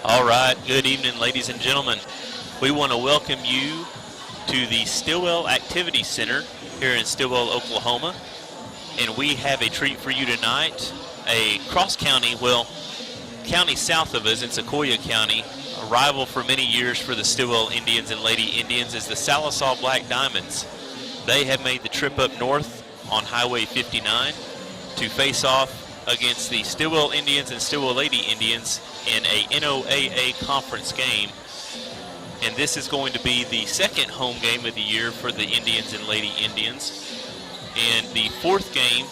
All right, good evening, ladies and gentlemen. We want to welcome you to the Stilwell Activity Center here in Stilwell, Oklahoma. And we have a treat for you tonight. A cross-county, county south of us in Sequoyah County, a rival for many years for the Stilwell Indians and Lady Indians is the Sallisaw Black Diamonds. They have made the trip up north on Highway 59 to face off against the Stilwell Indians and Stilwell Lady Indians in a NOAA conference game. And this is going to be the second home game of the year for the Indians and Lady Indians. And the fifth game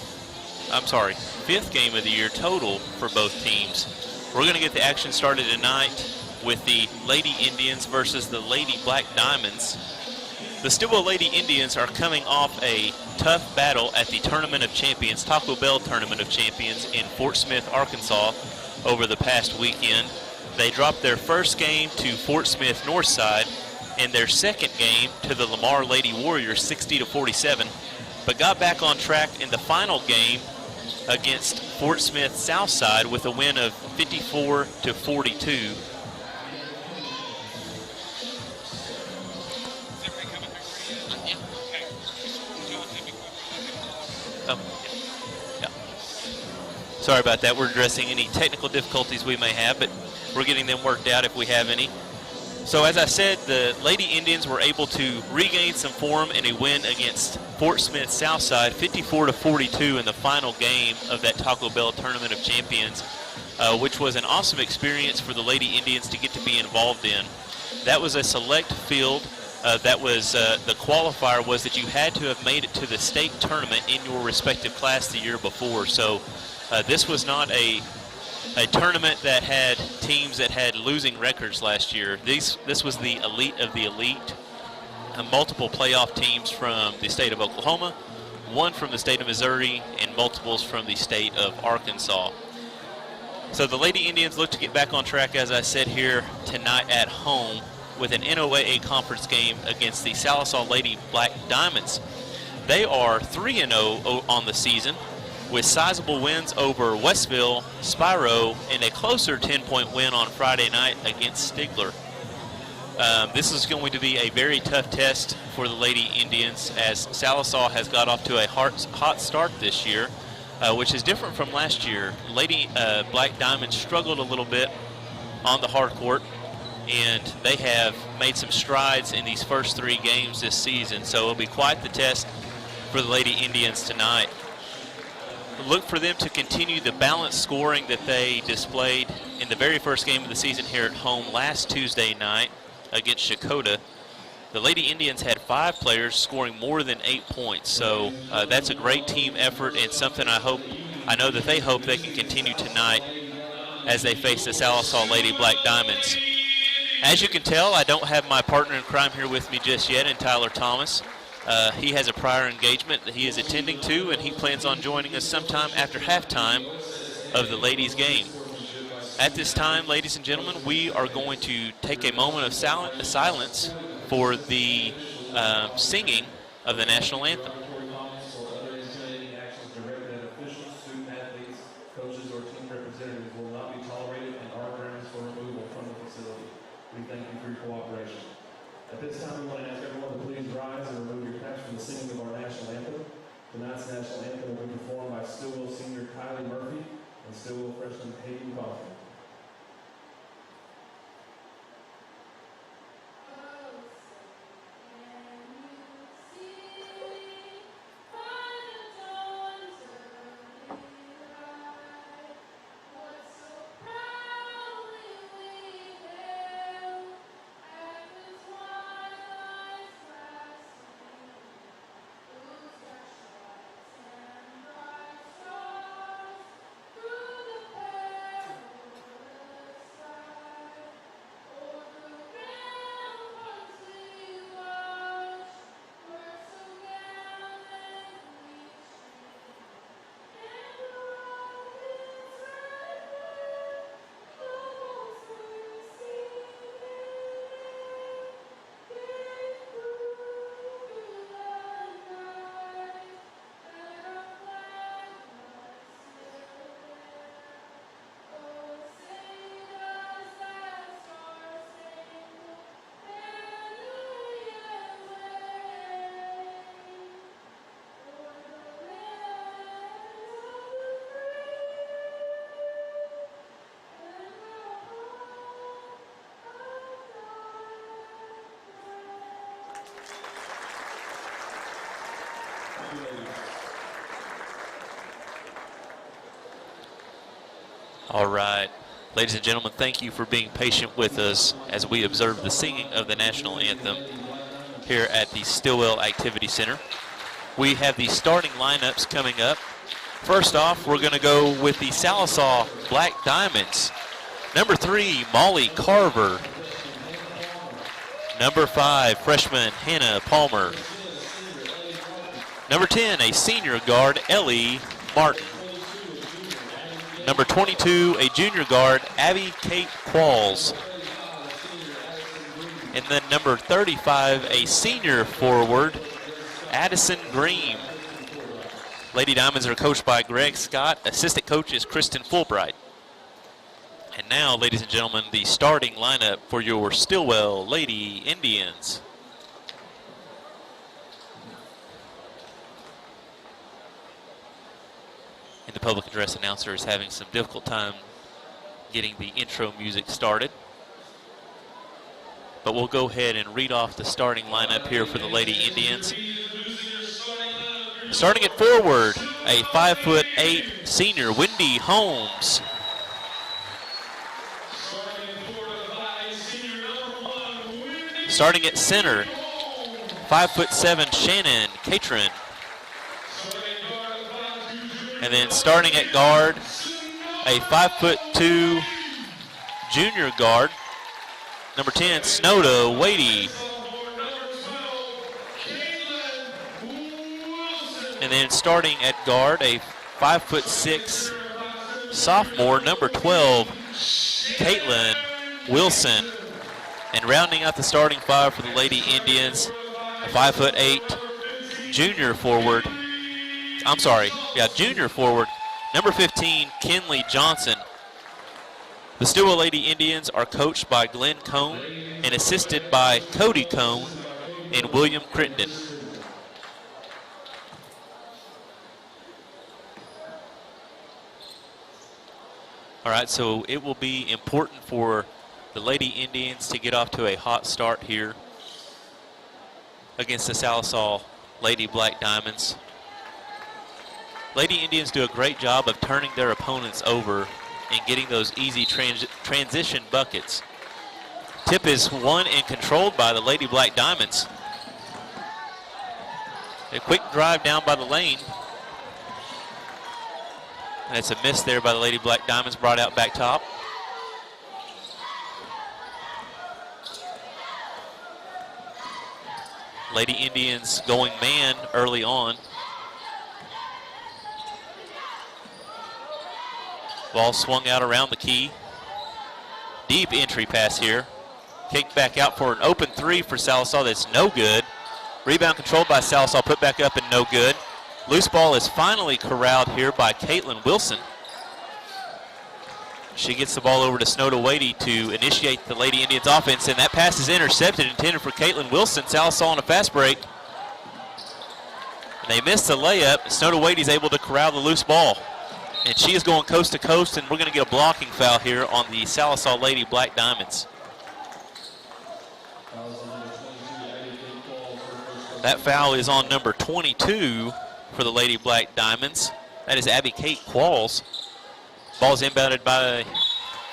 of the year total for both teams. We're going to get the action started tonight with the Lady Indians versus the Lady Black Diamonds. The Stilwell Lady Indians are coming off a tough battle at the Tournament of Champions, Taco Bell Tournament of Champions in Fort Smith, Arkansas over the past weekend. They dropped their first game to Fort Smith Northside and their second game to the Lamar Lady Warriors 60-47, but got back on track in the final game against Fort Smith Southside with a win of 54-42. Sorry about that. We're addressing any technical difficulties we may have, but we're getting them worked out if we have any. So as I said, the Lady Indians were able to regain some form in a win against Fort Smith Southside, 54-42 in the final game of that Taco Bell Tournament of Champions, which was an awesome experience for the Lady Indians to get to be involved in. That was a select field. The qualifier was that you had to have made it to the state tournament in your respective class the year before. So this was not a tournament that had teams that had losing records last year. This was the elite of the elite. Multiple playoff teams from the state of Oklahoma, one from the state of Missouri, and multiples from the state of Arkansas. So the Lady Indians look to get back on track, as I said, here tonight at home with an NOAA conference game against the Sallisaw Lady Black Diamonds. They are 3-0 on the season, with sizable wins over Westville, Spiro, and a closer 10-point win on Friday night against Stigler. This is going to be a very tough test for the Lady Indians, as Sallisaw has got off to a hot start this year, which is different from last year. Lady Black Diamonds struggled a little bit on the hard court, and they have made some strides in these first three games this season, so it'll be quite the test for the Lady Indians tonight. Look for them to continue the balanced scoring that they displayed in the very first game of the season here at home last Tuesday night against Shakota. The Lady Indians had 5 players scoring more than 8 points, so that's a great team effort and something I know that they hope they can continue tonight as they face the Sallisaw Lady Black Diamonds. As you can tell, I don't have my partner in crime here with me just yet in Tyler Thomas. He has a prior engagement that he is attending to, and he plans on joining us sometime after halftime of the ladies' game. At this time, ladies and gentlemen, we are going to take a moment of silence for the singing of the national anthem. At this time, we want to ask everyone to please rise and remove your caps from the singing of our national anthem. Tonight's national anthem will be performed by Stilwell senior Kylie Murphy and Stilwell freshman Hayden Kaufman. All right. Ladies and gentlemen, thank you for being patient with us as we observe the singing of the national anthem here at the Stilwell Activity Center. We have the starting lineups coming up. First off, we're going to go with the Sallisaw Black Diamonds. Number 3, Molly Carver. Number 5, freshman Hannah Palmer. Number 10, a senior guard, Ellie Martin. Number 22, a junior guard, Abby Kate Qualls. And then number 35, a senior forward, Addison Green. Lady Diamonds are coached by Greg Scott. Assistant coach is Kristen Fulbright. And now, ladies and gentlemen, the starting lineup for your Stilwell Lady Indians. And the public address announcer is having some difficult time getting the intro music started. But we'll go ahead and read off the starting lineup here for the Lady Indians. Starting at forward, a 5'8" senior, Wendy Holmes. Starting at center, 5'7" Shannon Catron. And then starting at guard, a 5'2" junior guard, number 10, Snowda Wadey. And then starting at guard, a 5'6" sophomore, number 12, Caitlin Wilson. And rounding out the starting five for the Lady Indians, a 5'8" junior forward. Junior forward, number 15, Kinley Johnson. The Stilwell Lady Indians are coached by Glenn Cone and assisted by Cody Cone and William Crittenden. All right, so it will be important for the Lady Indians to get off to a hot start here against the Sallisaw Lady Black Diamonds. Lady Indians do a great job of turning their opponents over and getting those easy transition buckets. Tip is won and controlled by the Lady Black Diamonds. A quick drive down by the lane. And it's a miss there by the Lady Black Diamonds, brought out back top. Lady Indians going man early on. Ball swung out around the key. Deep entry pass here. Kicked back out for an open three for Sallisaw. That's no good. Rebound controlled by Sallisaw, put back up and no good. Loose ball is finally corralled here by Caitlin Wilson. She gets the ball over to Snowda Wadey to initiate the Lady Indians offense, and that pass is intercepted, intended for Caitlin Wilson. Sallisaw on a fast break. And they missed the layup. Snowda Wadey's able to corral the loose ball. And she is going coast to coast, and we're going to get a blocking foul here on the Sallisaw Lady Black Diamonds. That foul is on number 22 for the Lady Black Diamonds. That is Abby Kate Qualls. Ball's inbounded by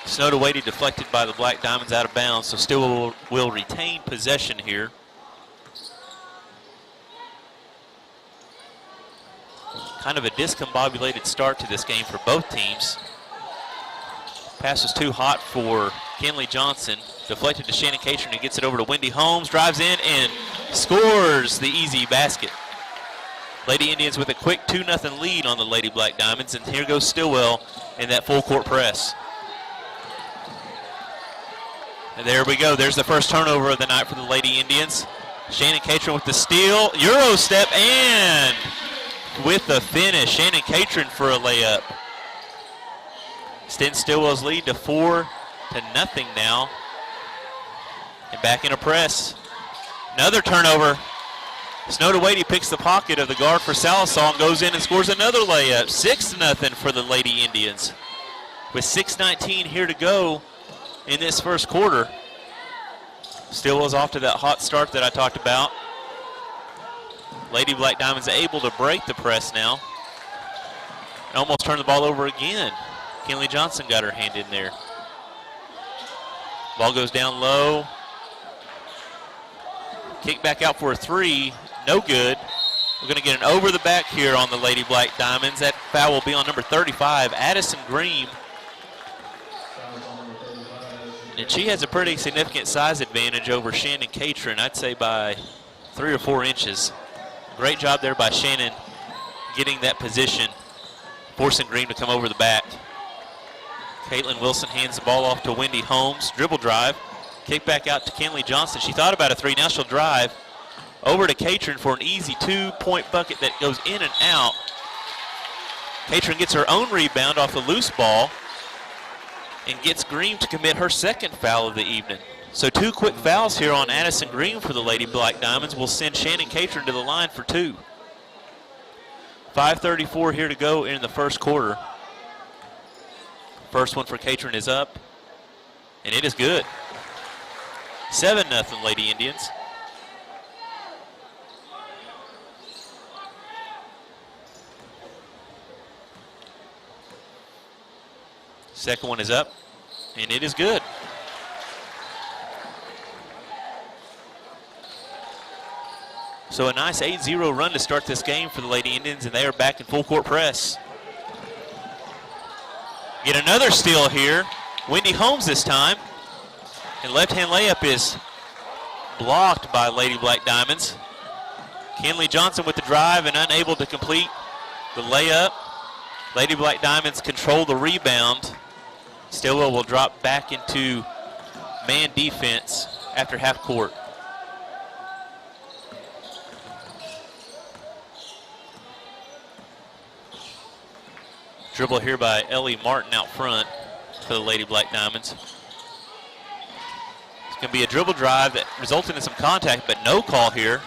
Snowda Wadey, deflected by the Black Diamonds out of bounds, so still will retain possession here. Kind of a discombobulated start to this game for both teams. Pass was too hot for Kinley Johnson. Deflected to Shannon Catron, who gets it over to Wendy Holmes, drives in and scores the easy basket. Lady Indians with a quick 2-0 lead on the Lady Black Diamonds, and here goes Stilwell in that full court press. And there we go. There's the first turnover of the night for the Lady Indians. Shannon Catron with the steal, Euro step, and with the finish, Shannon Catron for a layup. Extends Stilwell's lead to 4-0 now. And back in a press. Another turnover. Snowda Wadey picks the pocket of the guard for Sallisaw and goes in and scores another layup. 6-0 for the Lady Indians. With 6:19 here to go in this first quarter. Stilwell's off to that hot start that I talked about. Lady Black Diamonds able to break the press now. And almost turn the ball over again. Kinley Johnson got her hand in there. Ball goes down low. Kick back out for a three. No good. We're going to get an over the back here on the Lady Black Diamonds. That foul will be on number 35, Addison Green. And she has a pretty significant size advantage over Shannon Catron, I'd say by 3 or 4 inches. Great job there by Shannon getting that position, forcing Green to come over the back. Caitlin Wilson hands the ball off to Wendy Holmes. Dribble drive. Kick back out to Kinley Johnson. She thought about a three. Now she'll drive over to Catron for an easy 2-point bucket that goes in and out. Catron gets her own rebound off the loose ball and gets Green to commit her second foul of the evening. So 2 quick fouls here on Addison Green for the Lady Black Diamonds will send Shannon Catron to the line for 2. 5:34 here to go in the first quarter. First one for Catron is up, and it is good. 7-0 Lady Indians. Second one is up, and it is good. So a nice 8-0 run to start this game for the Lady Indians, and they are back in full court press. Get another steal here. Wendy Holmes this time. And left-hand layup is blocked by Lady Black Diamonds. Kinley Johnson with the drive and unable to complete the layup. Lady Black Diamonds control the rebound. Stilwell will drop back into man defense after half court. Dribble here by Ellie Martin out front for the Lady Black Diamonds. It's going to be a dribble drive that resulted in some contact, but no call here.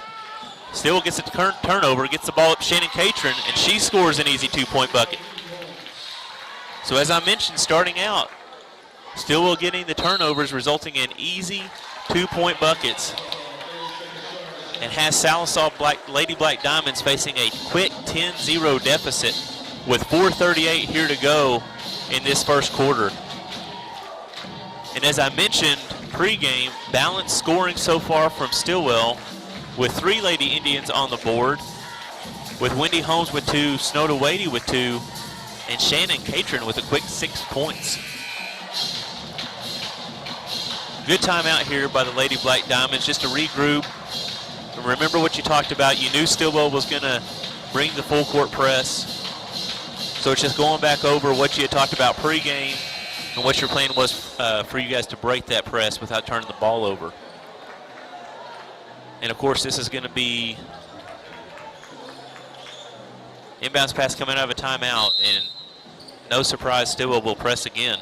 Stilwell gets a turnover, gets the ball up to Shannon Catron, and she scores an easy 2-point bucket. So as I mentioned, starting out, Stilwell getting the turnovers resulting in easy 2-point buckets, and has Sallisaw Lady Black Diamonds facing a quick 10-0 deficit with 4:38 here to go in this first quarter. And as I mentioned pregame, balanced scoring so far from Stilwell with 3 Lady Indians on the board, with Wendy Holmes with 2, Snowda Wadey with 2, and Shannon Catron with a quick 6 points. Good timeout here by the Lady Black Diamonds just to regroup. And remember what you talked about. You knew Stilwell was going to bring the full court press. So it's just going back over what you had talked about pregame and what your plan was for you guys to break that press without turning the ball over. And of course, this is going to be inbounds pass coming out of a timeout, and no surprise, Stilwell will press again.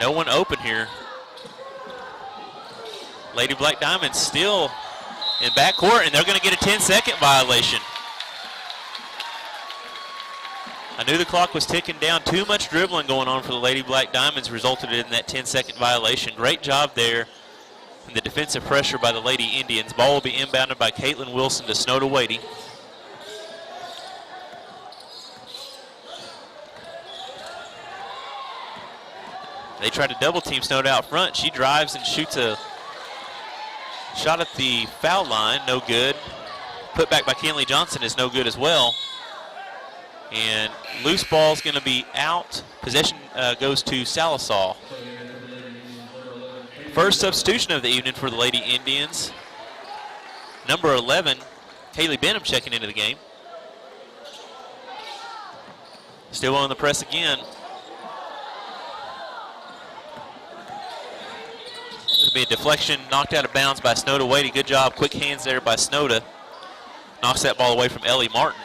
No one open here. Lady Black Diamonds still in backcourt, and they're going to get a 10-second violation. I knew the clock was ticking down. Too much dribbling going on for the Lady Black Diamonds resulted in that 10-second violation. Great job there in the defensive pressure by the Lady Indians. Ball will be inbounded by Caitlin Wilson to Snowda Wadey. They try to double team Snowda out front. She drives and shoots a shot at the foul line, no good. Put back by Kinley Johnson is no good as well. And loose ball is going to be out. Possession goes to Sallisaw. First substitution of the evening for the Lady Indians. Number 11, Kaylee Benham checking into the game. Still on the press again. It'll be a deflection, knocked out of bounds by Snowda Wadey. Good job, quick hands there by Snowda. Knocks that ball away from Ellie Martin.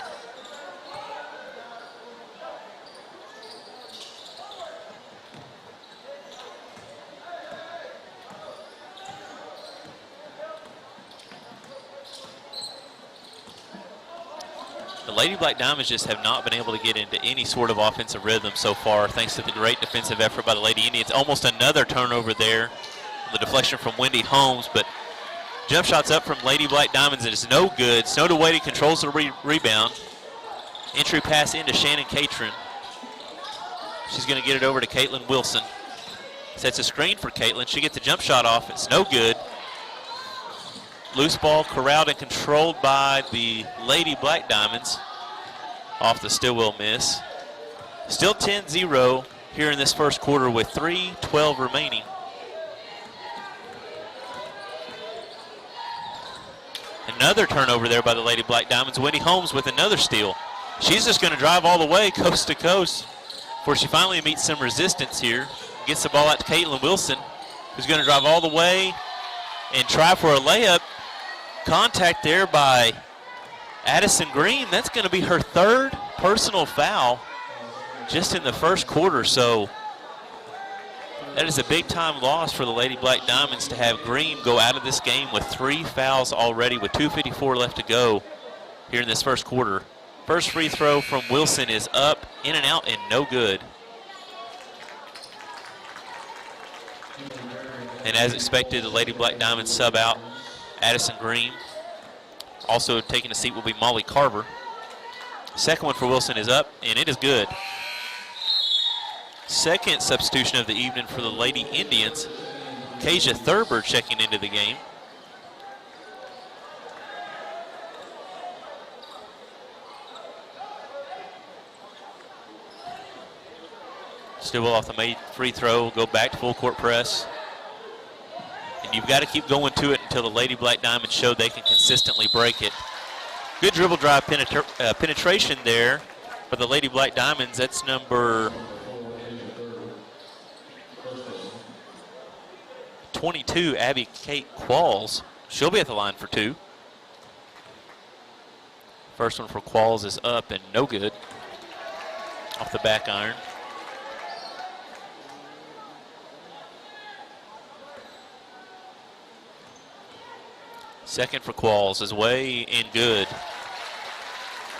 The Lady Black Diamonds just have not been able to get into any sort of offensive rhythm so far, thanks to the great defensive effort by the Lady Indians. Almost another turnover there. The deflection from Wendy Holmes, but Jump shots up from Lady Black Diamonds, and it's no good. Snow DeWady controls the rebound. Entry pass into Shannon Catron. She's going to get it over to Caitlin Wilson. Sets a screen for Caitlin. She gets the jump shot off. It's no good. Loose ball corralled and controlled by the Lady Black Diamonds off the Stilwell miss. Still 10-0 here in this first quarter with 3:12 remaining. Another turnover there by the Lady Black Diamonds. Wendy Holmes with another steal. She's just going to drive all the way coast to coast before she finally meets some resistance here. Gets the ball out to Caitlin Wilson, who's going to drive all the way and try for a layup. Contact there by Addison Green. That's going to be her third personal foul just in the first quarter. So that is a big-time loss for the Lady Black Diamonds to have Green go out of this game with 3 fouls already with 2:54 left to go here in this first quarter. First free throw from Wilson is up, in and out, and no good. And as expected, the Lady Black Diamonds sub out Addison Green. Also taking a seat will be Molly Carver. Second one for Wilson is up, and it is good. Second substitution of the evening for the Lady Indians. Kasia Thurber checking into the game. Stilwell off the made free throw, go back to full court press. And you've got to keep going to it until the Lady Black Diamonds show they can consistently break it. Good dribble drive penetration there for the Lady Black Diamonds. That's number 22, Abby Kate Qualls. She'll be at the line for 2. First one for Qualls is up and no good. Off the back iron. Second for Qualls is way and good.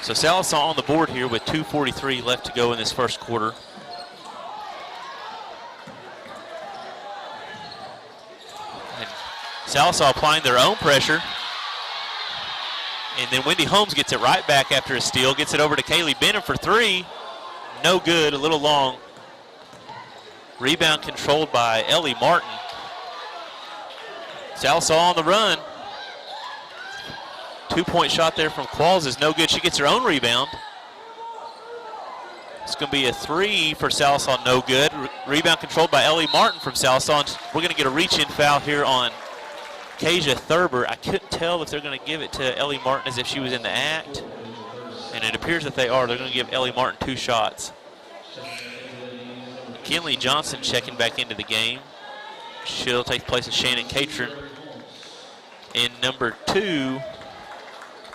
So Sallisaw on the board here with 2:43 left to go in this first quarter. And Sallisaw applying their own pressure. And then Wendy Holmes gets it right back after a steal. Gets it over to Kaylee Benham for 3. No good, a little long. Rebound controlled by Ellie Martin. Sallisaw on the run. 2-point shot there from Qualls is no good. She gets her own rebound. It's going to be a 3 for Sallisaw, no good. Rebound controlled by Ellie Martin from Sallisaw. We're going to get a reach-in foul here on Kasia Thurber. I couldn't tell if they're going to give it to Ellie Martin as if she was in the act. And it appears that they are. They're going to give Ellie Martin 2 shots. Kinley Johnson checking back into the game. She'll take the place of Shannon Catron. And number 2,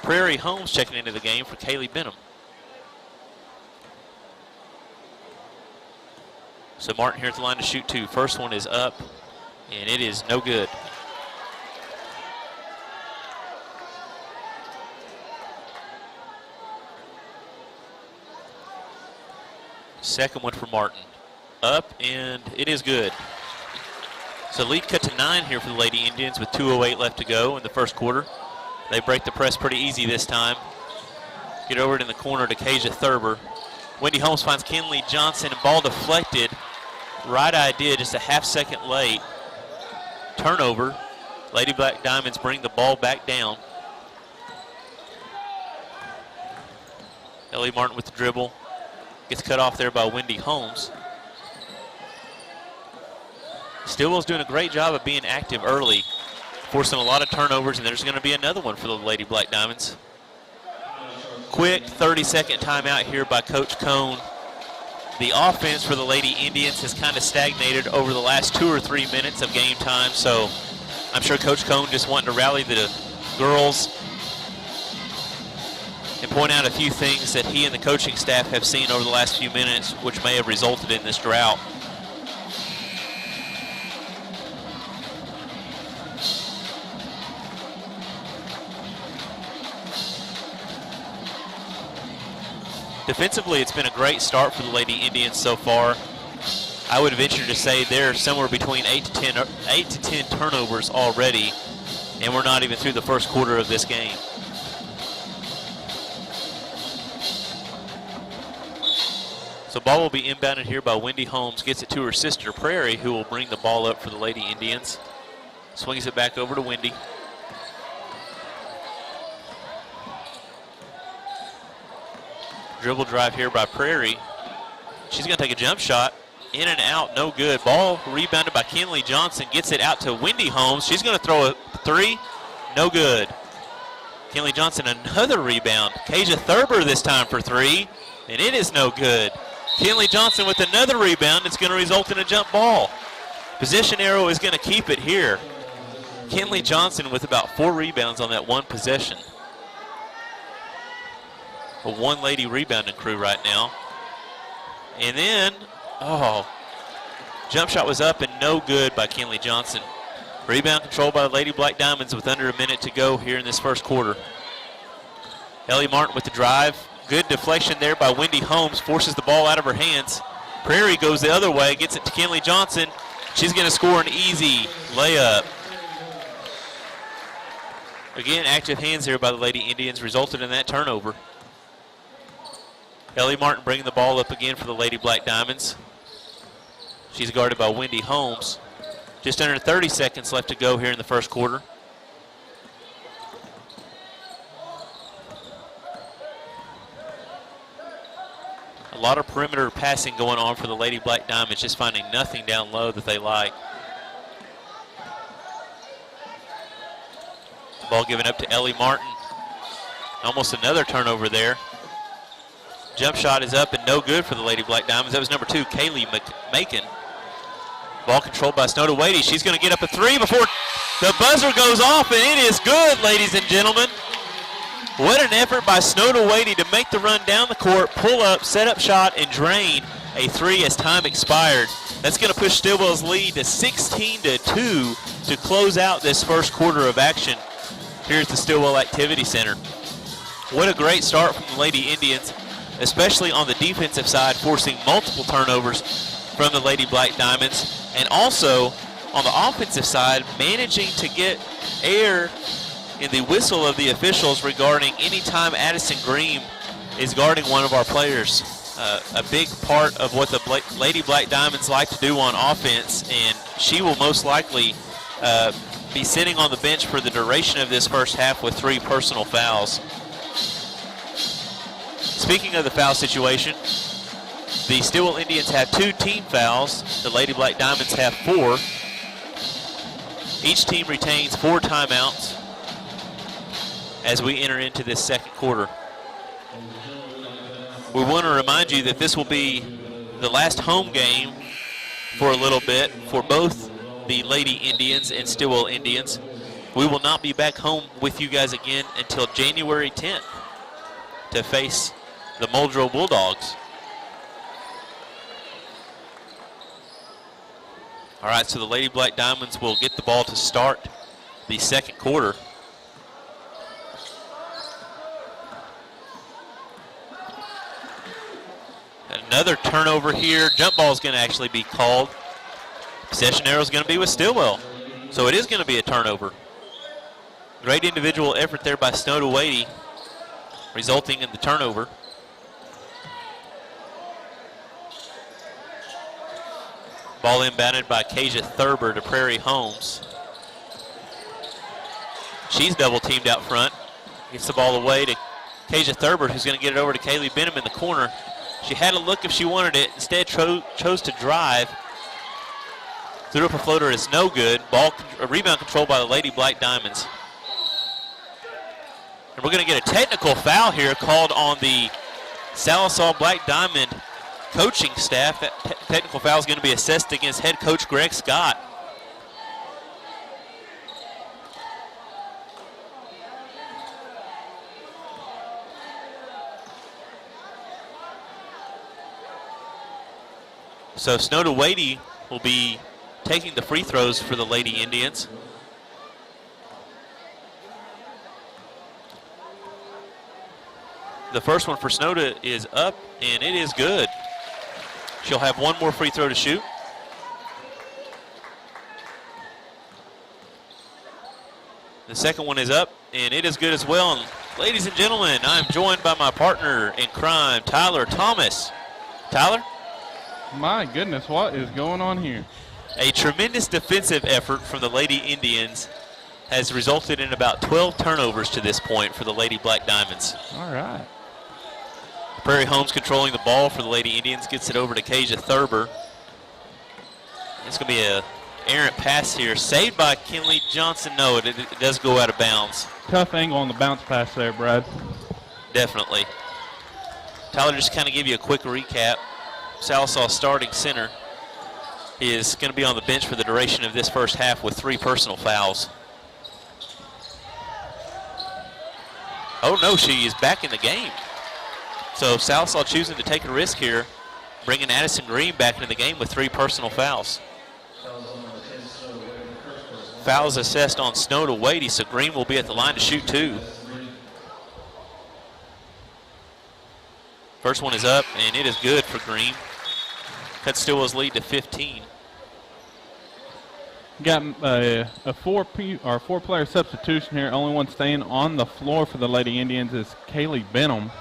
Prairie Holmes checking into the game for Kaylee Benham. So Martin here at the line to shoot 2. First one is up, and it is no good. Second one for Martin. Up, and it is good. So lead cut to 9 here for the Lady Indians with 2:08 left to go in the first quarter. They break the press pretty easy this time. Get over it in the corner to Kasia Thurber. Wendy Holmes finds Kinley Johnson, and ball deflected. Right idea, just a half-second late. Turnover. Lady Black Diamonds bring the ball back down. Ellie Martin with the dribble. Gets cut off there by Wendy Holmes. Stilwell's doing a great job of being active early, forcing a lot of turnovers, and there's going to be another one for the Lady Black Diamonds. Quick 30-second timeout here by Coach Cone. The offense for the Lady Indians has kind of stagnated over the last 2 or 3 minutes of game time, so I'm sure Coach Cone just wanting to rally the girls and point out a few things that he and the coaching staff have seen over the last few minutes, which may have resulted in this drought. Defensively, it's been a great start for the Lady Indians so far. I would venture to say they're somewhere between 8 to 10 turnovers already And we're not even through the first quarter of this game. So ball will be inbounded here by Wendy Holmes. Gets it to her sister Prairie, who will bring the ball up for the Lady Indians. Swings it back over to Wendy. Dribble drive here by Prairie. She's going to take a jump shot. In and out, no good. Ball rebounded by Kinley Johnson. Gets it out to Wendy Holmes. She's going to throw a three. No good. Kinley Johnson, another rebound. Kasia Thurber this time for three. And it is no good. Kinley Johnson with another rebound. It's going to result in a jump ball. Possession arrow is going to keep it here. Kinley Johnson with about 4 rebounds on that one possession. A one-lady rebounding crew right now. And then, jump shot was up and no good by Kinley Johnson. Rebound controlled by the Lady Black Diamonds with under a minute to go here in this first quarter. Ellie Martin with the drive. Good deflection there by Wendy Holmes. Forces the ball out of her hands. Prairie goes the other way. Gets it to Kinley Johnson. She's going to score an easy layup. Again, active hands here by the Lady Indians resulted in that turnover. Ellie Martin bringing the ball up again for the Lady Black Diamonds. She's guarded by Wendy Holmes. Just under 30 seconds left to go here in the first quarter. A lot of perimeter passing going on for the Lady Black Diamonds, just finding nothing down low that they like. Ball given up to Ellie Martin. Almost another turnover there. Jump shot is up and no good for the Lady Black Diamonds. That was number 2, Kaylee Macon. Ball controlled by Snowda Wadey. She's going to get up a three before the buzzer goes off, and it is good, ladies and gentlemen. What an effort by Snowda Wadey to make the run down the court, pull up, set up shot, and drain a three as time expired. That's going to push Stilwell's lead to 16-2 to close out this first quarter of action here at the Stilwell Activity Center. What a great start from the Lady Indians, especially on the defensive side, forcing multiple turnovers from the Lady Black Diamonds, and also on the offensive side, managing to get air in the whistle of the officials regarding any time Addison Green is guarding one of our players. A big part of what the Lady Black Diamonds like to do on offense, and she will most likely be sitting on the bench for the duration of this first half with 3 personal fouls. Speaking of the foul situation, the Stilwell Indians have 2 team fouls. The Lady Black Diamonds have 4. Each team retains 4 timeouts as we enter into this second quarter. We want to remind you that this will be the last home game for a little bit for both the Lady Indians and Stilwell Indians. We will not be back home with you guys again until January 10th to face the Muldrow Bulldogs. All right, so the Lady Black Diamonds will get the ball to start the second quarter. Another turnover here. Jump ball is going to actually be called. Possession arrow is going to be with Stilwell. So it is going to be a turnover. Great individual effort there by Snowda Wadey, resulting in the turnover. Ball inbounded by Kasia Thurber to Prairie Holmes. She's double teamed out front. Gets the ball away to Kasia Thurber, who's going to get it over to Kaylee Benham in the corner. She had a look if she wanted it. Instead, chose to drive. Threw up a floater. Is no good. Rebound controlled by the Lady Black Diamonds. And we're going to get a technical foul here called on the Sallisaw Black Diamond coaching staff. That technical foul is going to be assessed against head coach Greg Scott. So Snowda Wadey will be taking the free throws for the Lady Indians. The first one for Snowda is up, and it is good. She'll have one more free throw to shoot. The second one is up, and it is good as well. And ladies and gentlemen, I'm joined by my partner in crime, Tyler Thomas. Tyler? My goodness, what is going on here? A tremendous defensive effort from the Lady Indians has resulted in about 12 turnovers to this point for the Lady Black Diamonds. All right. Prairie Homes controlling the ball for the Lady Indians, gets it over to Kasia Thurber. It's going to be a errant pass here, saved by Kinley Johnson. No, it does go out of bounds. Tough angle on the bounce pass there, Brad. Definitely. Tyler, just kind of give you a quick recap. Sallisaw starting center is going to be on the bench for the duration of this first half with 3 personal fouls. Oh no, she is back in the game. So Sallisaw choosing to take a risk here, bringing Addison Green back into the game with 3 personal fouls. Fouls assessed on Snow to Wadey, so Green will be at the line to shoot 2. First one is up, and it is good for Green. Cuts Stilwell's lead to 15. Got a four-player substitution here. Only one staying on the floor for the Lady Indians is Kaylee Benham.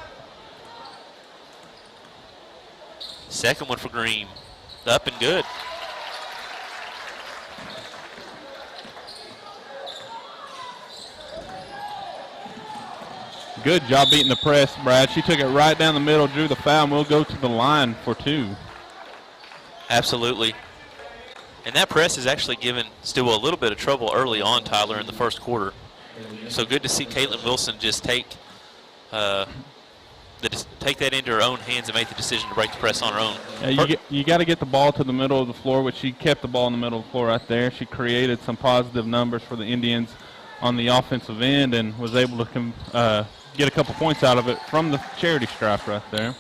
Second one for Green. Up and good. Good job beating the press, Brad. She took it right down the middle, drew the foul, and we'll go to the line for 2. Absolutely. And that press has actually given Stilwell a little bit of trouble early on, Tyler, in the first quarter. So good to see Caitlin Wilson just take that into her own hands and make the decision to break the press on her own. You got to get the ball to the middle of the floor, which she kept the ball in the middle of the floor right there. She created some positive numbers for the Indians on the offensive end and was able to get a couple points out of it from the charity stripe right there.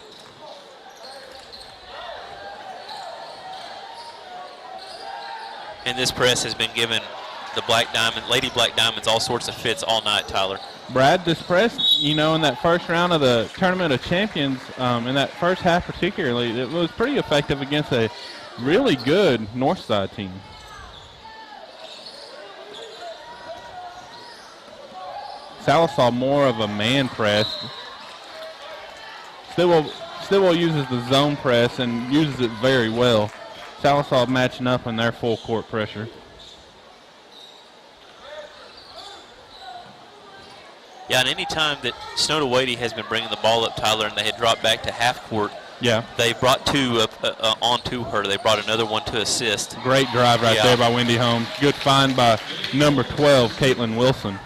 And this press has been given the Lady Black Diamonds all sorts of fits all night, Tyler. Brad, this press, in that first round of the Tournament of Champions, in that first half particularly, it was pretty effective against a really good Northside team. Sallisaw more of a man press. Stilwell uses the zone press and uses it very well. Sallisaw matching up in their full court pressure. Yeah, and any time that Snow to Wadey has been bringing the ball up, Tyler, and they had dropped back to half court, yeah, they brought 2 onto her. They brought another one to assist. Great drive right there by Wendy Holmes. Good find by number 12, Caitlin Wilson.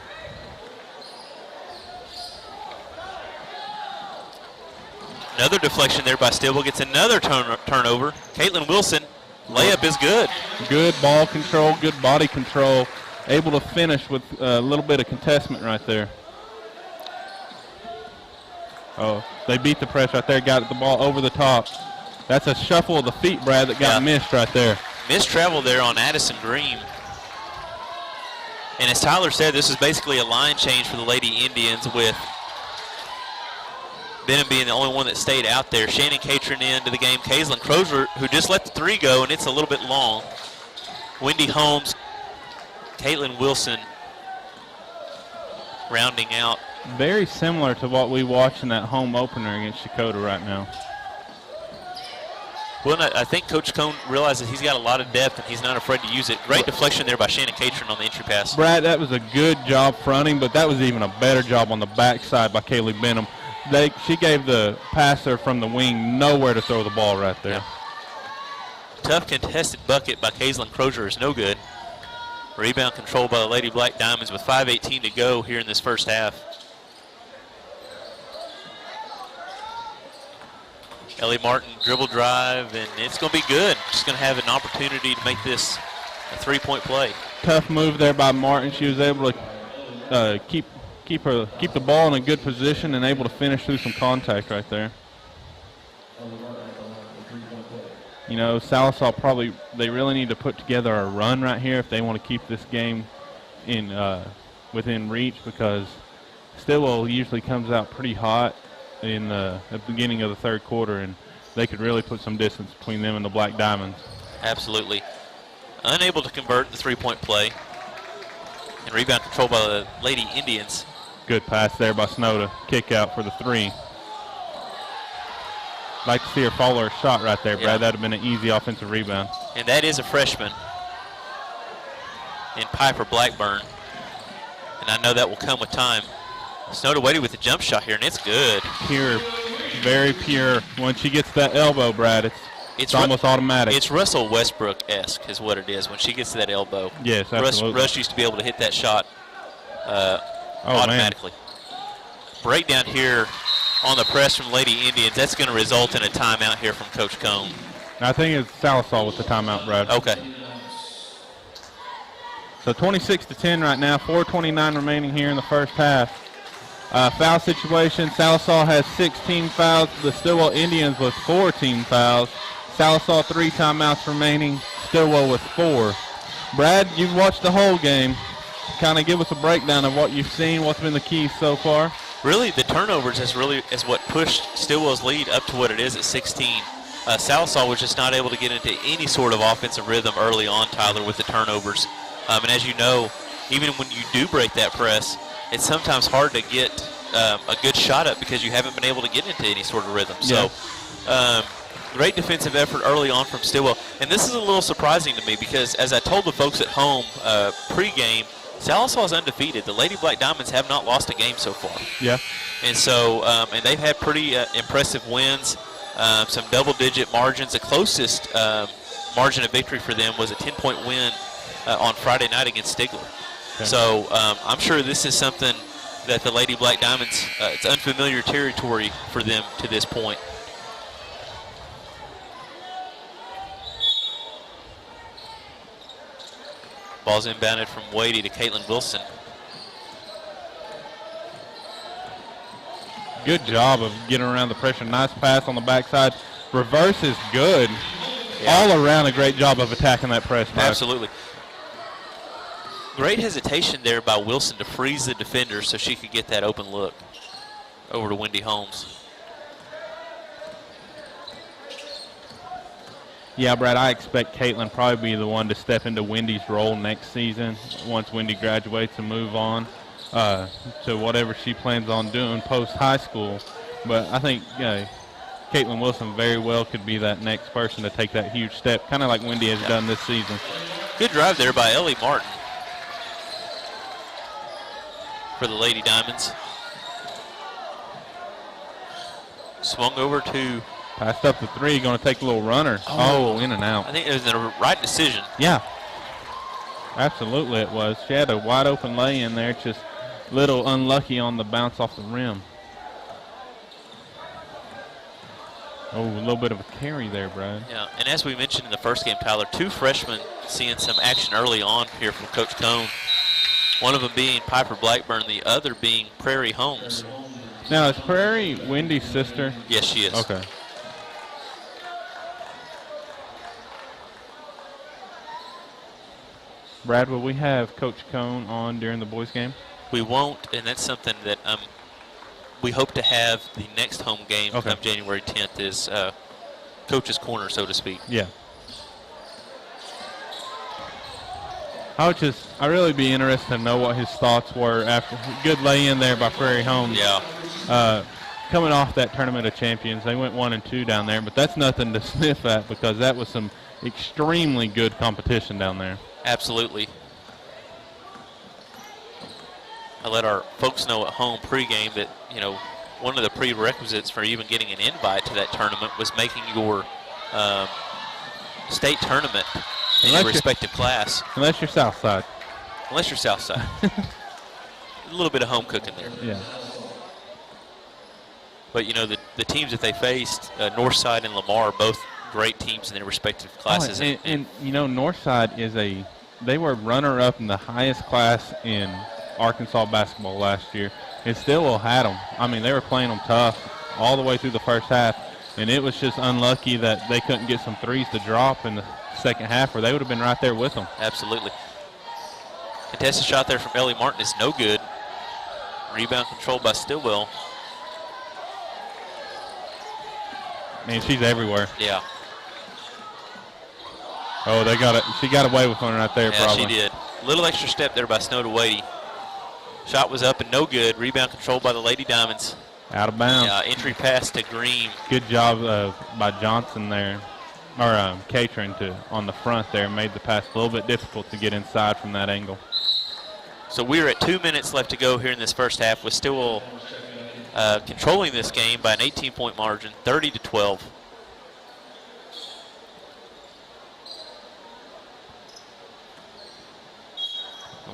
Another deflection there by Stilwell, gets another turnover. Caitlin Wilson, layup is good. Good ball control, good body control. Able to finish with a little bit of contestment right there. Oh, they beat the press right there, got the ball over the top. That's a shuffle of the feet, Brad, that got missed right there. Missed travel there on Addison Green. And as Tyler said, this is basically a line change for the Lady Indians with Benham being the only one that stayed out there. Shannon Catron into the game. Kaislyn Crozier, who just let the 3 go, and it's a little bit long. Wendy Holmes, Caitlin Wilson rounding out. Very similar to what we watched in that home opener against Dakota right now. Well, I think Coach Cone realizes he's got a lot of depth and he's not afraid to use it. Great deflection there by Shannon Catron on the entry pass. Brad, that was a good job fronting, but that was even a better job on the backside by Kaylee Benham. She gave the passer from the wing nowhere to throw the ball right there. Yeah. Tough contested bucket by Kaislyn Crozier is no good. Rebound controlled by the Lady Black Diamonds with 5:18 to go here in this first half. Ellie Martin dribble drive, and it's going to be good. Just going to have an opportunity to make this a 3-point play. Tough move there by Martin. She was able to keep the ball in a good position and able to finish through some contact right there. Sallisaw they really need to put together a run right here if they want to keep this game within reach, because Stilwell usually comes out pretty hot in the beginning of the third quarter, and they could really put some distance between them and the Black Diamonds. Absolutely. Unable to convert the 3-point play. And rebound controlled by the Lady Indians. Good pass there by Snow to kick out for the 3. Like to see her follow her shot right there, Brad. Yeah. That would have been an easy offensive rebound. And that is a freshman in Piper Blackburn. And I know that will come with time. Snow to Wadey with the jump shot here, and it's good. Pure, very pure. When she gets that elbow, Brad, it's almost automatic. It's Russell Westbrook-esque is what it is when she gets to that elbow. Yes, absolutely. Russ used to be able to hit that shot automatically. Breakdown here on the press from Lady Indians. That's going to result in a timeout here from Coach Cone. I think it's Sallisaw with the timeout, Brad. Okay. So 26-10 right now, 4:29 remaining here in the first half. Foul situation, Sallisaw has 16 fouls. The Stilwell Indians with 4 team fouls. Sallisaw 3 timeouts remaining, Stilwell with 4. Brad, you've watched the whole game. Kind of give us a breakdown of what you've seen, what's been the keys so far. Really, the turnovers is what pushed Stilwell's lead up to what it is at 16. Sallisaw was just not able to get into any sort of offensive rhythm early on, Tyler, with the turnovers. And as you know, even when you do break that press, it's sometimes hard to get a good shot up because you haven't been able to get into any sort of rhythm. Yeah. So great defensive effort early on from Stilwell. And this is a little surprising to me because as I told the folks at home pregame, Sallisaw is undefeated. The Lady Black Diamonds have not lost a game so far. Yeah. And so, and they've had pretty impressive wins, some double-digit margins. The closest margin of victory for them was a 10-point win on Friday night against Stigler. Okay. So I'm sure this is something that the Lady Black Diamonds, it's unfamiliar territory for them to this point. Ball's inbounded from Wadey to Caitlin Wilson. Good job of getting around the pressure. Nice pass on the backside. Reverse is good. Yeah. All around a great job of attacking that press. Mark. Absolutely. Great hesitation there by Wilson to freeze the defender so she could get that open look over to Wendy Holmes. Yeah, Brad, I expect Caitlin probably be the one to step into Wendy's role next season once Wendy graduates and move on to whatever she plans on doing post-high school. But I think Caitlin Wilson very well could be that next person to take that huge step, kind of like Wendy has done this season. Good drive there by Ellie Martin for the Lady Diamonds. Swung over to... Passed up the 3, going to take a little runner. Oh, in and out. I think it was the right decision. Yeah, absolutely it was. She had a wide open lay in there, just a little unlucky on the bounce off the rim. Oh, a little bit of a carry there, Brad. Yeah, and as we mentioned in the first game, Tyler, 2 freshmen seeing some action early on here from Coach Cone. One of them being Piper Blackburn, the other being Prairie Holmes. Now, is Prairie Wendy's sister? Yes, she is. Okay. Brad, will we have Coach Cone on during the boys' game? We won't, and that's something that we hope to have the next home game come January 10th is Coach's Corner, so to speak. Yeah. I'd really be interested to know what his thoughts were after good lay-in there by Prairie Holmes. Yeah. Coming off that Tournament of Champions, they went 1-2 down there, but that's nothing to sniff at because that was some extremely good competition down there. Absolutely. I let our folks know at home pregame that, one of the prerequisites for even getting an invite to that tournament was making your state tournament in your respective class. Unless you're Southside. Unless you're Southside. A little bit of home cooking there. Yeah. But, the teams that they faced, Northside and Lamar, are both great teams in their respective classes. And Northside they were runner-up in the highest class in Arkansas basketball last year, and Stilwell had them. I mean, they were playing them tough all the way through the first half, and it was just unlucky that they couldn't get some threes to drop in the second half, or they would have been right there with them. Absolutely. Contested shot there from Ellie Martin is no good. Rebound controlled by Stilwell. Man, she's everywhere. Yeah. Oh, she got away with one right there, yeah, probably. she did. Little extra step there by Snow to Wadey. Shot was up and no good. Rebound controlled by the Lady Diamonds. Out of bounds. Entry pass to Green. Good job by Johnson there, or Catron on the front there. Made the pass a little bit difficult to get inside from that angle. So we're at 2 minutes left to go here in this first half, with Stilwell controlling this game by an 18-point margin, 30-12.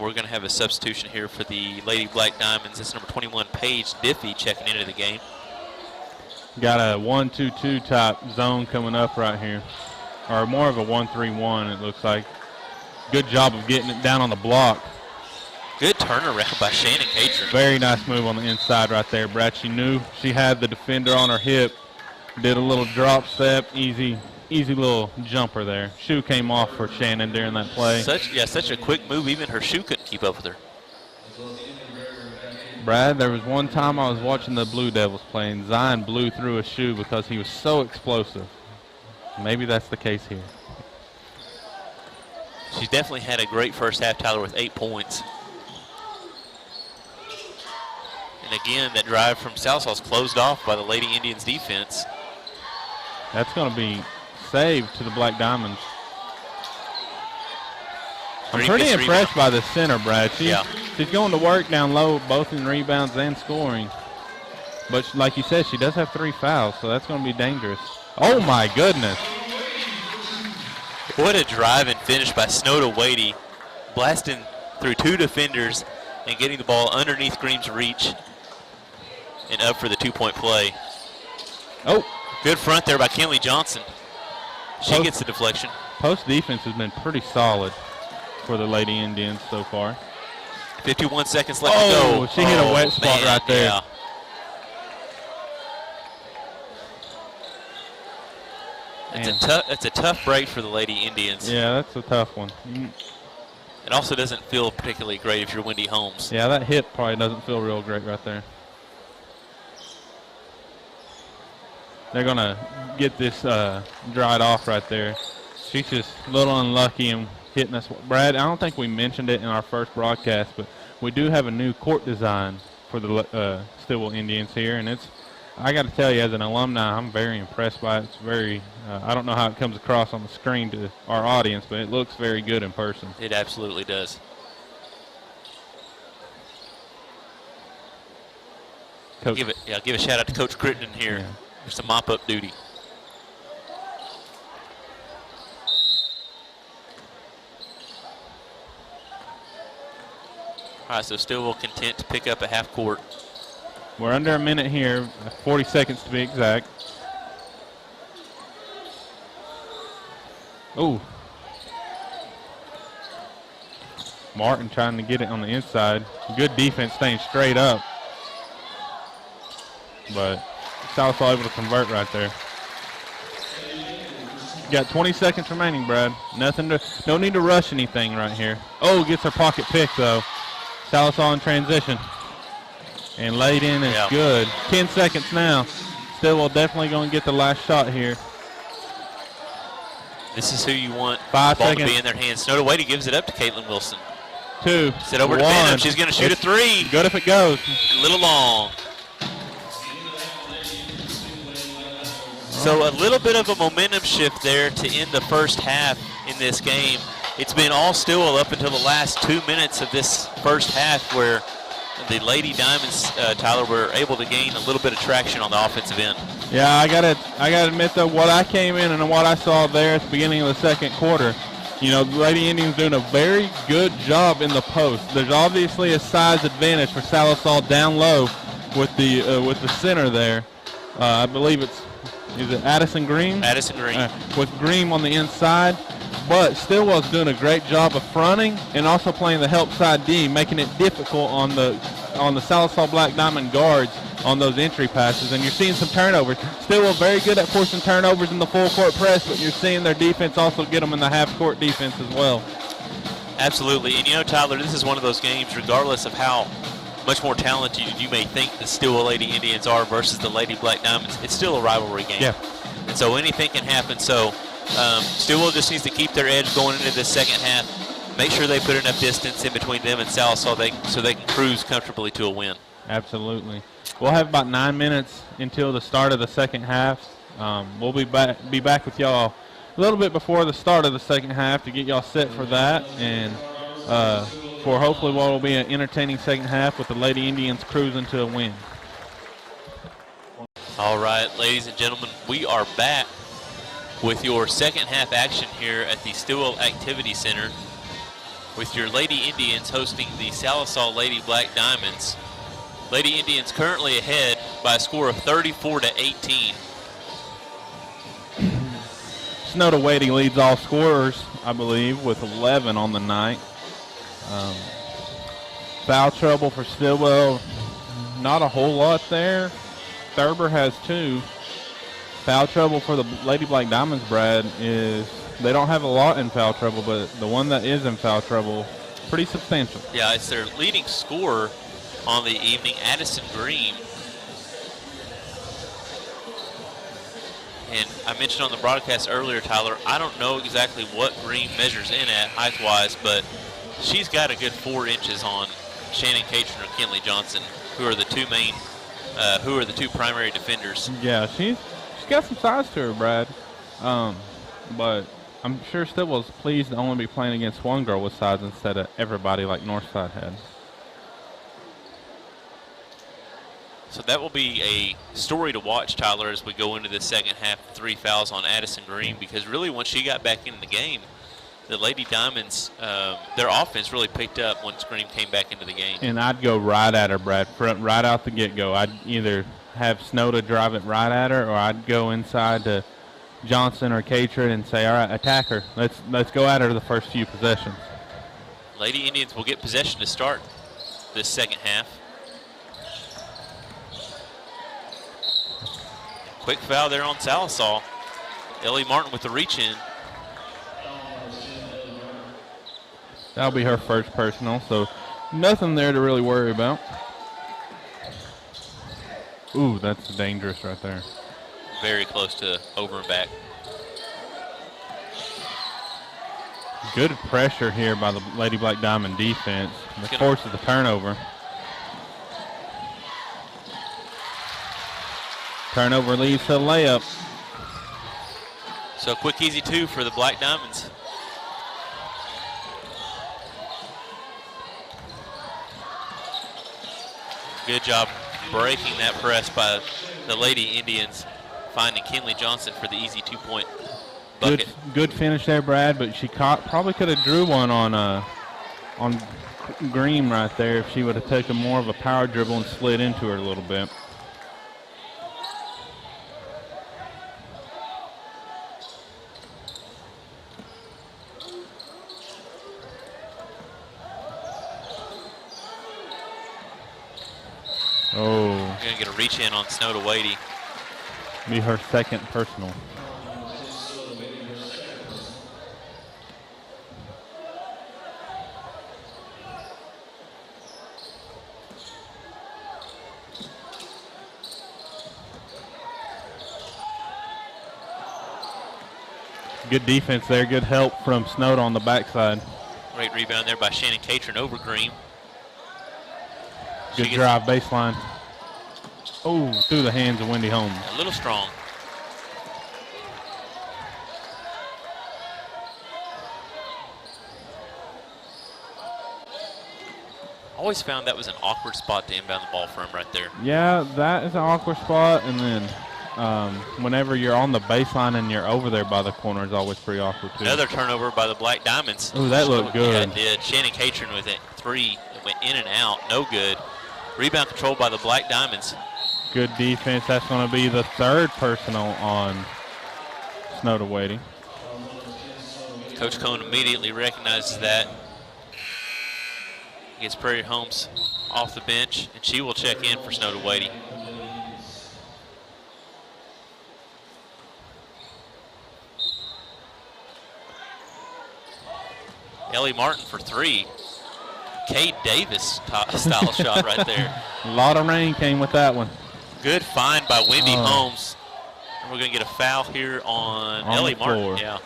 We're going to have a substitution here for the Lady Black Diamonds. It's number 21, Paige Diffie, checking into the game. Got a 1-2-2 type zone coming up right here, or more of a 1-3-1 it looks like. Good job of getting it down on the block. Good turnaround by Shannon Catron. Very nice move on the inside right there, Brad. She knew she had the defender on her hip. Did a little drop step, easy little jumper there. Shoe came off for Shannon during that play. Such a quick move. Even her shoe couldn't keep up with her. Brad, there was one time I was watching the Blue Devils play, and Zion blew through a shoe because he was so explosive. Maybe that's the case here. She's definitely had a great first half, Tyler, with 8 points. And again, that drive from Sallisaw is closed off by the Lady Indians defense. That's going to be saved to the Black Diamonds. I'm pretty impressed by the center, Brad. She's going to work down low, both in rebounds and scoring. But like you said, she does have 3 fouls, so that's going to be dangerous. Oh, my goodness. What a drive and finish by Snow to Wadey, blasting through 2 defenders and getting the ball underneath Green's reach and up for the 2-point play. Oh. Good front there by Kenley Johnson. She gets the deflection. Post defense has been pretty solid for the Lady Indians so far. 51 seconds left to go. She hit a wet spot right there. Yeah. It's a tough break for the Lady Indians. Yeah, that's a tough one. It also doesn't feel particularly great if you're Wendy Holmes. Yeah, that hit probably doesn't feel real great right there. They're going to get this dried off right there. She's just a little unlucky in hitting us. Brad, I don't think we mentioned it in our first broadcast, but we do have a new court design for the Stilwell Indians here, and I got to tell you, as an alumni, I'm very impressed by it. It's very, I don't know how it comes across on the screen to our audience, but it looks very good in person. It absolutely does. Coach. Give a shout out to Coach Crittenden here. Yeah. For some mop-up duty. All right, so Stilwell content to pick up a half court. We're under a minute here, 40 seconds to be exact. Ooh. Martin trying to get it on the inside. Good defense staying straight up. But Sallisaw able to convert right there. Got 20 seconds remaining, Brad. No need to rush anything right here. Oh, gets her pocket pick though. Sallisaw in transition. And laid in is good. 10 seconds now. Stilwell definitely going to get the last shot here. This is who you want 5 the ball seconds. to be in their hands. Snow to Wadey gives it up to Caitlin Wilson. 2. Sit over to Benham. She's going to shoot a 3. Good if it goes. A little long. So a little bit of a momentum shift there to end the first half in this game. It's been all Stilwell up until the last 2 minutes of this first half, where the Lady Diamonds, Tyler, were able to gain a little bit of traction on the offensive end. Yeah, I gotta admit though, what I came in and what I saw there at the beginning of the second quarter, you know, the Lady Indians doing a very good job in the post. There's obviously a size advantage for Sallisaw down low with the center there. I believe is it Addison Green? Addison Green. With Green on the inside. But Stilwell's doing a great job of fronting and also playing the help side D, making it difficult on the Sallisaw Black Diamond guards on those entry passes. And you're seeing some turnovers. Stilwell very good at forcing turnovers in the full court press, but you're seeing their defense also get them in the half court defense as well. Absolutely. And you know, Tyler, this is one of those games, regardless of how much more talented you may think the Stilwell Lady Indians are versus the Lady Black Diamonds, it's still a rivalry game. Yeah. And so anything can happen. So Stilwell just needs to keep their edge going into this second half. make sure they put enough distance in between them and Sallisaw so they can cruise comfortably to a win. Absolutely. We'll have about 9 minutes until the start of the second half. We'll be back with y'all a little bit before the start of the second half to get y'all set for that, and for hopefully what will be an entertaining second half with the Lady Indians cruising to a win. All right, ladies and gentlemen, we are back with your second half action here at the Stilwell Activity Center with your Lady Indians hosting the Sallisaw Lady Black Diamonds. Lady Indians currently ahead by a score of 34-18. Snowda Wadey leads all scorers, I believe, with 11 on the night. Foul trouble for Stilwell, not a whole lot there. Thurber has 2. Foul trouble for the Lady Black Diamonds, Brad, is they don't have a lot in foul trouble, but the one that is in foul trouble, pretty substantial. Yeah, it's their leading scorer on the evening, Addison Green. And I mentioned on the broadcast earlier, Tyler, I don't know exactly what Green measures in at height-wise, but she's got a good 4 inches on Shannon Catron or Kinley Johnson, who are the two primary defenders. Yeah, she's got some size to her, Brad. But I'm sure Stilwell's pleased to only be playing against one girl with size instead of everybody like Northside had. So that will be a story to watch, Tyler, as we go into the second half. 3 fouls on Addison Green, because really once she got back into the game, the Lady Diamonds, their offense really picked up once Green came back into the game. And I'd go right at her, Brad, right out the get-go. I'd either have Snowda drive it right at her, or I'd go inside to Johnson or Catron and say, all right, attack her. Let's go at her the first few possessions. Lady Indians will get possession to start this second half. Quick foul there on Sallisaw. Ellie Martin with the reach-in. That'll be her first personal, so nothing there to really worry about. Ooh, that's dangerous right there. Very close to over and back. Good pressure here by the Lady Black Diamond defense. That forces the turnover. Turnover leads to a layup. So quick, easy 2 for the Black Diamonds. Good job breaking that press by the Lady Indians, finding Kinley Johnson for the easy 2-point bucket. Good finish there, Brad, but she probably could have drew one on Green right there if she would have taken more of a power dribble and slid into her a little bit. Oh. We're going to get a reach in on Snowda Wadey. Be her second personal. Good defense there. Good help from Snowda on the backside. Great rebound there by Shannon Catron over Green. Good drive baseline. Oh, through the hands of Wendy Holmes. A little strong. Always found that was an awkward spot to inbound the ball from right there. Yeah, that is an awkward spot. And then whenever you're on the baseline and you're over there by the corner is always pretty awkward too. Another turnover by the Black Diamonds. Oh, that looked good. Yeah, it did. Shannon Catron with it. 3. It went in and out. No good. Rebound controlled by the Black Diamonds. Good defense. That's going to be the third personal on Snowda Wadey. Coach Cohn immediately recognizes that. Gets Prairie Holmes off the bench, and she will check in for Snowda Wadey. Ellie Martin for 3. Cade Davis style shot right there. A lot of rain came with that one. Good find by Wendy Holmes. And we're going to get a foul here on Ellie Martin. Yeah.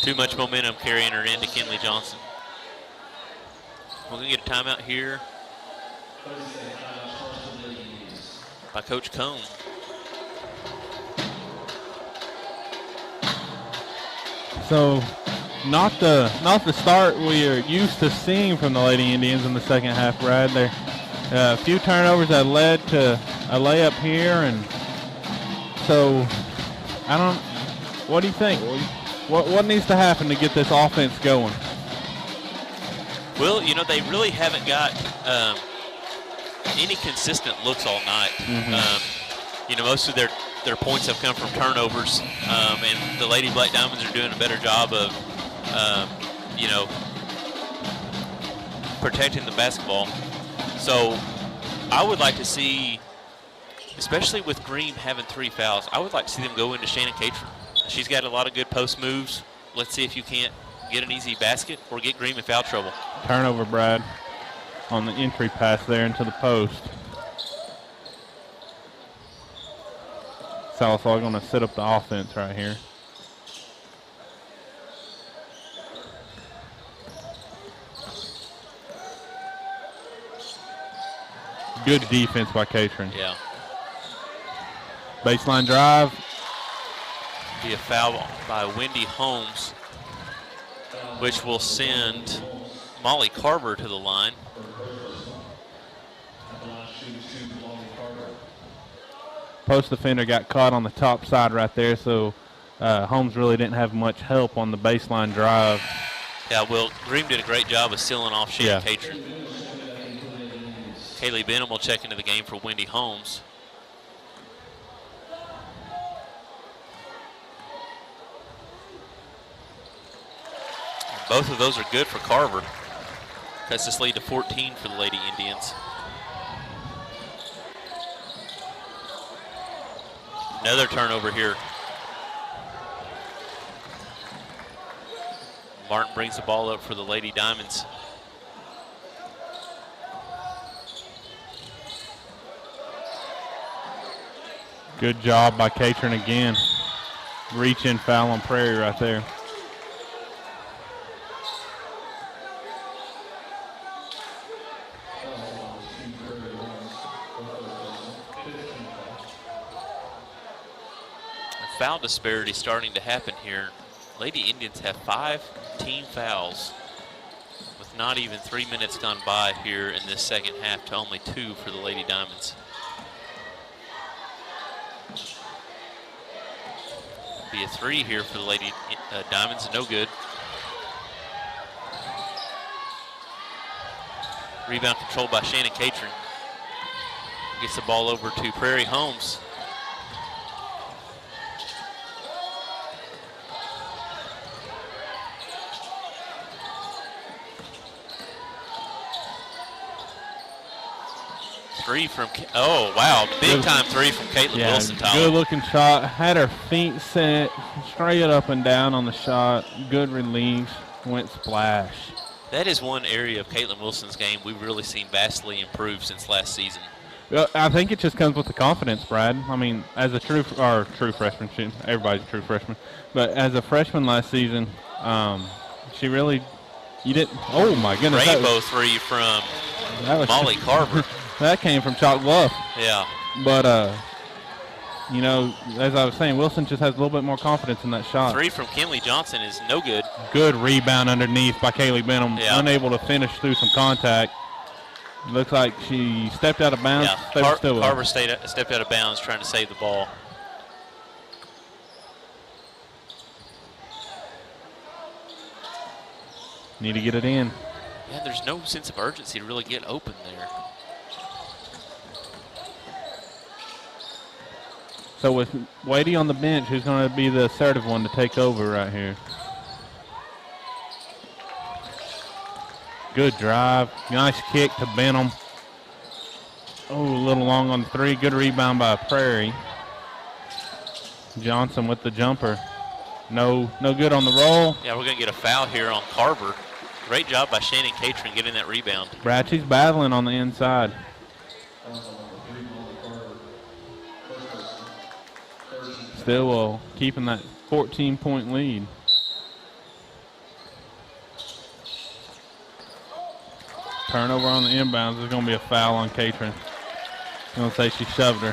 Too much momentum carrying her into Kinley Johnson. We're going to get a timeout here by Coach Cone. So not the start we are used to seeing from the Lady Indians in the second half, Brad. There a few turnovers that led to a layup here, and so what do you think? What needs to happen to get this offense going? Well, you know, they really haven't got any consistent looks all night. You know, most of their points have come from turnovers, and the Lady Black Diamonds are doing a better job of, you know, protecting the basketball. So I would like to see, especially with Green having 3 fouls, I would like to see them go into Shannon Catron. She's got a lot of good post moves. Let's see if you can't get an easy basket or get Green in foul trouble. Turnover, Brad, on the entry pass there into the post. Sallisaw going to set up the offense right here. Good defense by Catron. Yeah. Baseline drive. Be a foul by Wendy Holmes, which will send Molly Carver to the line. Post defender got caught on the top side right there, so Holmes really didn't have much help on the baseline drive. Yeah, well, Green did a great job of sealing off Shannon Catron. Kaylee Benham will check into the game for Wendy Holmes. And both of those are good for Carver. Cuts this lead to 14 for the Lady Indians. Another turnover here. Martin brings the ball up for the Lady Diamonds. Good job by Catron again. Reach in foul on Prairie right there. Foul disparity starting to happen here. Lady Indians have 5 team fouls with not even 3 minutes gone by here in this second half to only 2 for the Lady Diamonds. Be a 3 here for the Lady Diamonds, no good. Rebound controlled by Shannon Catron. Gets the ball over to Prairie Holmes. Three from, oh wow, big time 3 from Caitlin Wilson, Tyler. Good looking shot. Had her feet set straight up and down on the shot. Good release. Went splash. That is one area of Caitlin Wilson's game we've really seen vastly improve since last season. Well, I think it just comes with the confidence, Brad. I mean, as a true freshman, everybody's a true freshman, but as a freshman last season, she really, oh my goodness. Rainbow 3 from Molly Carver. That came from Chalk Bluff. Yeah. But, you know, as I was saying, Wilson just has a little bit more confidence in that shot. 3 from Kinley Johnson is no good. Good rebound underneath by Kaylee Benham. Yeah. Unable to finish through some contact. Looks like she stepped out of bounds. Yeah, Carver stepped out of bounds trying to save the ball. Need to get it in. Yeah, there's no sense of urgency to really get open there. So with Wadey on the bench, who's going to be the assertive one to take over right here? Good drive. Nice kick to Benham. Oh, a little long on the 3. Good rebound by Prairie. Johnson with the jumper. No good on the roll. Yeah, we're going to get a foul here on Carver. Great job by Shannon Catron getting that rebound. Brad, she's battling on the inside. Stilwell keeping that 14-point lead. Turnover on the inbounds. There's going to be a foul on Catron. I'm going to say she shoved her.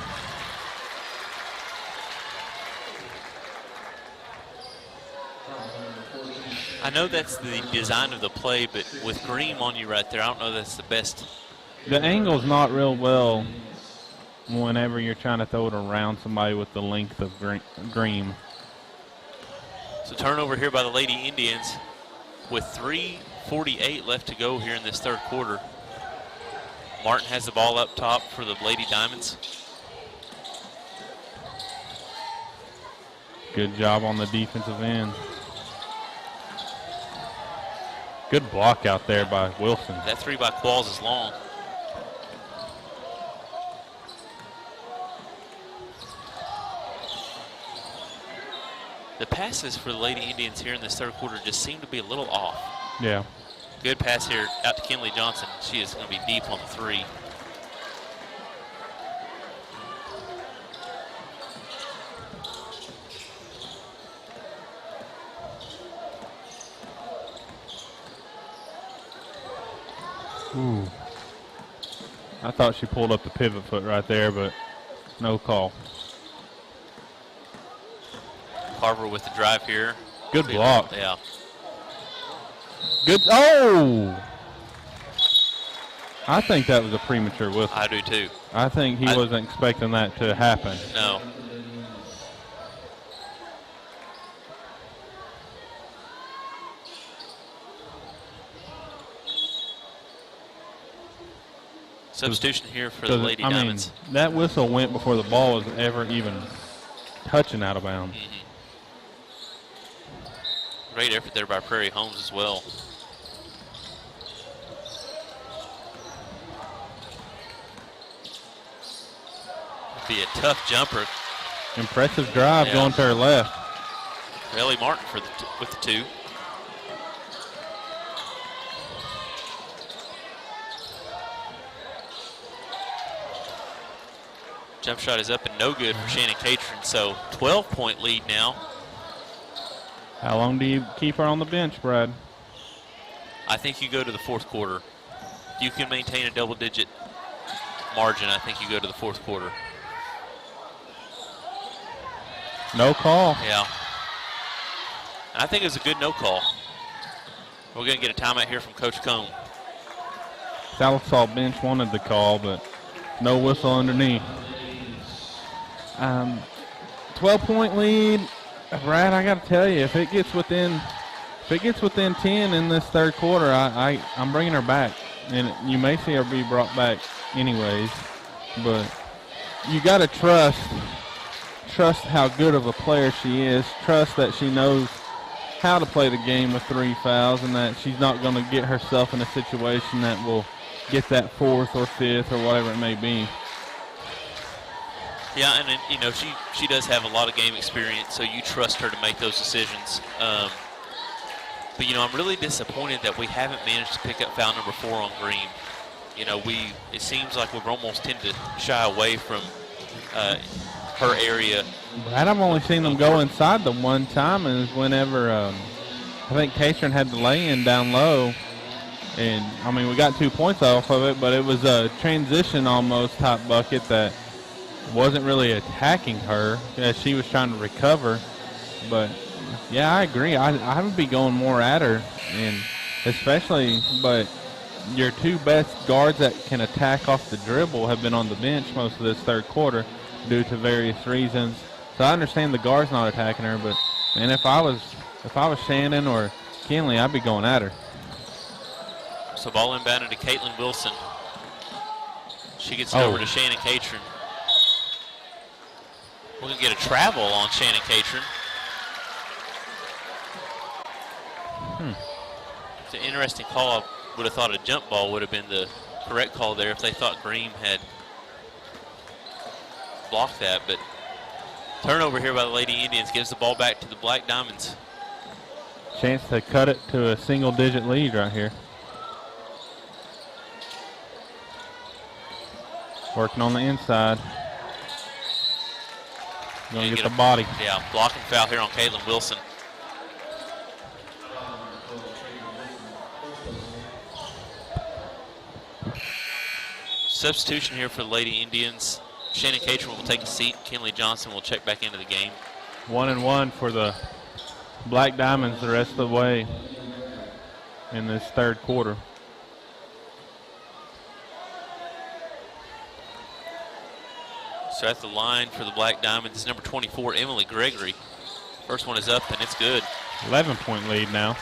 I know that's the design of the play, but with Green on you right there, I don't know that's the best. The angle's not real well whenever you're trying to throw it around somebody with the length of Green. So turnover here by the Lady Indians with 3:48 left to go here in this third quarter. Martin has the ball up top for the Lady Diamonds. Good job on the defensive end. Good block out there by Wilson. That three by Qualls is long. The passes for the Lady Indians here in this third quarter just seem to be a little off. Yeah. Good pass here out to Kinley Johnson. She is going to be deep on the three. Ooh. I thought she pulled up the pivot foot right there, but no call. Carver with the drive here. Good block. Yeah. Good. Oh! I think that was a premature whistle. I do too. I think he wasn't expecting that to happen. No. Substitution here for the Lady Diamonds. That whistle went before the ball was ever even touching out of bounds. Great effort there by Prairie Homes as well. Be a tough jumper. Impressive drive going to her left. Ellie Martin with the two. Jump shot is up and no good for Shannon Catron, so 12-point lead now. How long do you keep her on the bench, Brad? I think you go to the fourth quarter. If you can maintain a double-digit margin, I think you go to the fourth quarter. No call. Yeah. I think it was a good no call. We're going to get a timeout here from Coach Cone. Sallisaw bench wanted the call, but no whistle underneath. 12-point lead. Brad, I got to tell you, if it gets within 10 in this third quarter, I'm bringing her back, and you may see her be brought back anyways. But you got to trust how good of a player she is. Trust that she knows how to play the game with 3 fouls, and that she's not going to get herself in a situation that will get that 4th or 5th or whatever it may be. Yeah, and you know, she does have a lot of game experience, so you trust her to make those decisions. But you know, I'm really disappointed that we haven't managed to pick up foul number 4 on Green. You know, it seems like we've almost tend to shy away from her area. Brad, I've only seen them go inside the one time, and it's whenever I think Catron had the lay-in down low. And, I mean, we got 2 points off of it, but it was a transition almost top bucket that wasn't really attacking her as she was trying to recover. But, yeah, I agree. I would be going more at her, and especially, but your 2 best guards that can attack off the dribble have been on the bench most of this third quarter due to various reasons. So I understand the guard's not attacking her, but, man, if I was Shannon or Kinley, I'd be going at her. So ball inbounded to Caitlin Wilson. She gets it over to Shannon Catron. We're going to get a travel on Shannon Catron. It's an interesting call. I would have thought a jump ball would have been the correct call there if they thought Green had blocked that. But turnover here by the Lady Indians gives the ball back to the Black Diamonds. Chance to cut it to a single-digit lead right here. Working on the inside. Going to get the body. Yeah, blocking foul here on Caitlin Wilson. Substitution here for the Lady Indians. Shannon Catron will take a seat. Kenley Johnson will check back into the game. 1-1 for the Black Diamonds the rest of the way in this third quarter. So at the line for the Black Diamonds is number 24, Emily Gregory. First one is up, and it's good. 11-point lead now.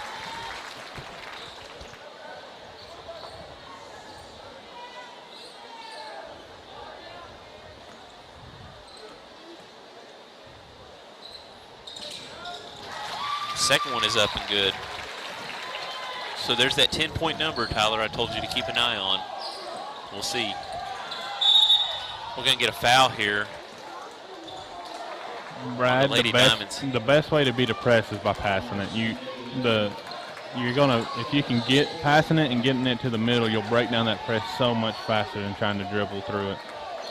Second one is up and good. So there's that 10-point number, Tyler, I told you to keep an eye on. We'll see. We're going to get a foul here. Brad, Diamonds. The best way to beat a press is by passing it. You're gonna, if you can get passing it and getting it to the middle, you'll break down that press so much faster than trying to dribble through it.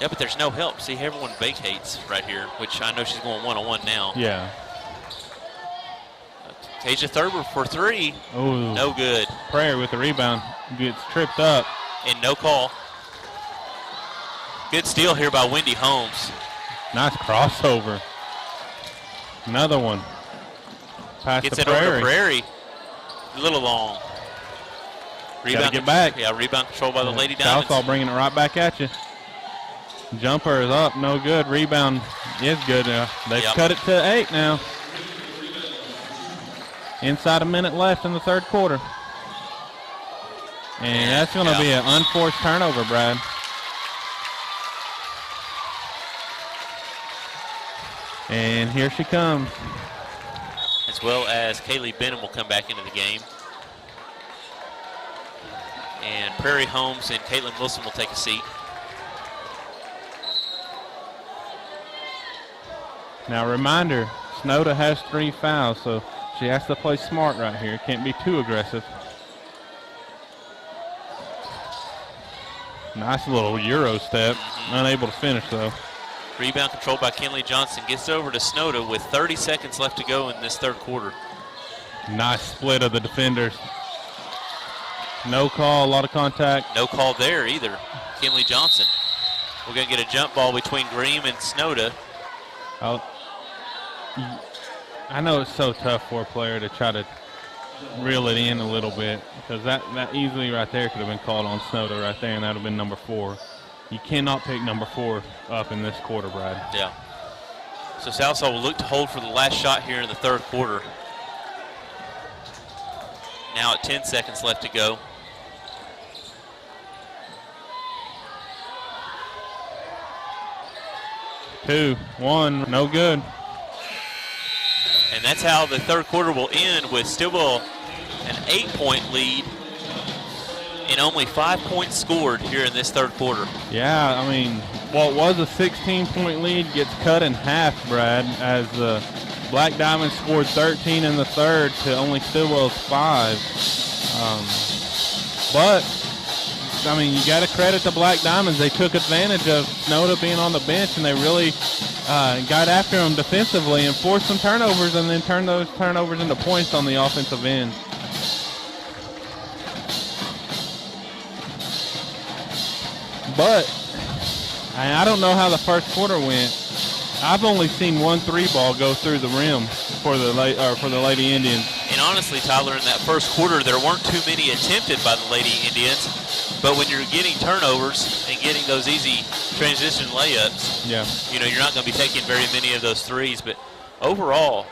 Yeah, but there's no help. See, everyone vacates right here, which I know she's going one-on-one now. Yeah. Tasia Thurber for three. Ooh. No good. Prayer with the rebound. Gets tripped up. And no call. Good steal here by Wendy Holmes. Nice crossover. Another one. Pass Gets to it over Prairie. to Prairie. A little long. Gotta get back. Yeah, rebound controlled by the Lady Diamonds. Sallisaw bringing it right back at you. Jumper is up. No good. Rebound is good. They've cut it to 8 now. Inside a minute left in the third quarter. And that's going to be an unforced turnover, Brad. And here she comes. As well as Kaylee Benham will come back into the game. And Prairie Holmes and Caitlin Wilson will take a seat. Now reminder, Snowda has 3 fouls, so she has to play smart right here. Can't be too aggressive. Nice little Euro step. Unable to finish though. Rebound controlled by Kenley Johnson. Gets over to Snowda with 30 seconds left to go in this third quarter. Nice split of the defenders. No call, a lot of contact. No call there either. Kenley Johnson. We're going to get a jump ball between Green and Snowda. I know it's so tough for a player to try to reel it in a little bit, because that easily right there could have been called on Snowda right there, and that would have been number 4. You cannot pick number 4 up in this quarter, Brad. Yeah. So Sallisaw will look to hold for the last shot here in the third quarter. Now at 10 seconds left to go. Two, one, no good. And that's how the third quarter will end, with Stilwell an 8-point lead and only 5 points scored here in this third quarter. Yeah, I mean, what was a 16-point lead gets cut in half, Brad, as the Black Diamonds scored 13 in the third to only Stilwell's 5. But, I mean, you got to credit the Black Diamonds. They took advantage of Snowda being on the bench, and they really got after him defensively and forced some turnovers, and then turned those turnovers into points on the offensive end. But I don't know how the first quarter went. I've only seen one 3-ball go through the rim for the Lady Indians. And honestly, Tyler, in that first quarter, there weren't too many attempted by the Lady Indians. But when you're getting turnovers and getting those easy transition layups, you know, you're not going to be taking very many of those threes. But overall,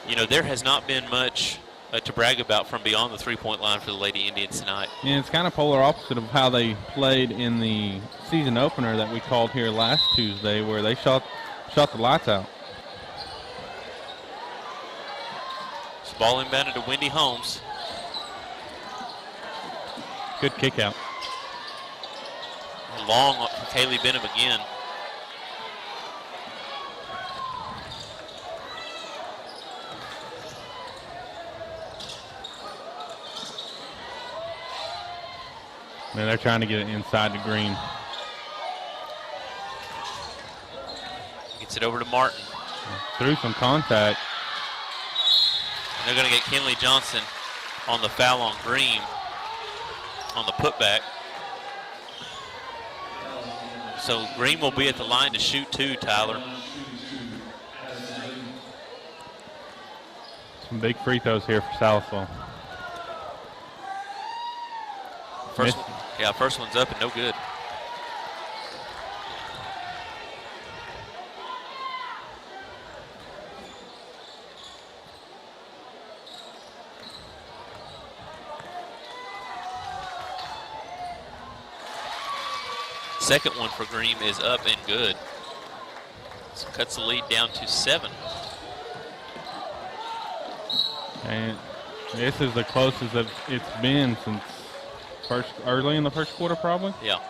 you know, there has not been much to brag about from beyond the 3-point line for the Lady Indians tonight. And it's kind of polar opposite of how they played in the season opener that we called here last Tuesday, where they shot the lights out. This ball inbounded to Wendy Holmes. Good kick out. Long for Kaylee Benham again. Man, they're trying to get it inside the green. Gets it over to Martin. Through some contact. And they're going to get Kenley Johnson on the foul on Green on the putback. So Green will be at the line to shoot two, Tyler. Some big free throws here for Sallisaw. First one's up and no good. Second one for Green is up and good. So cuts the lead down to 7. And this is the closest that it's been since early in the first quarter, probably. Yeah.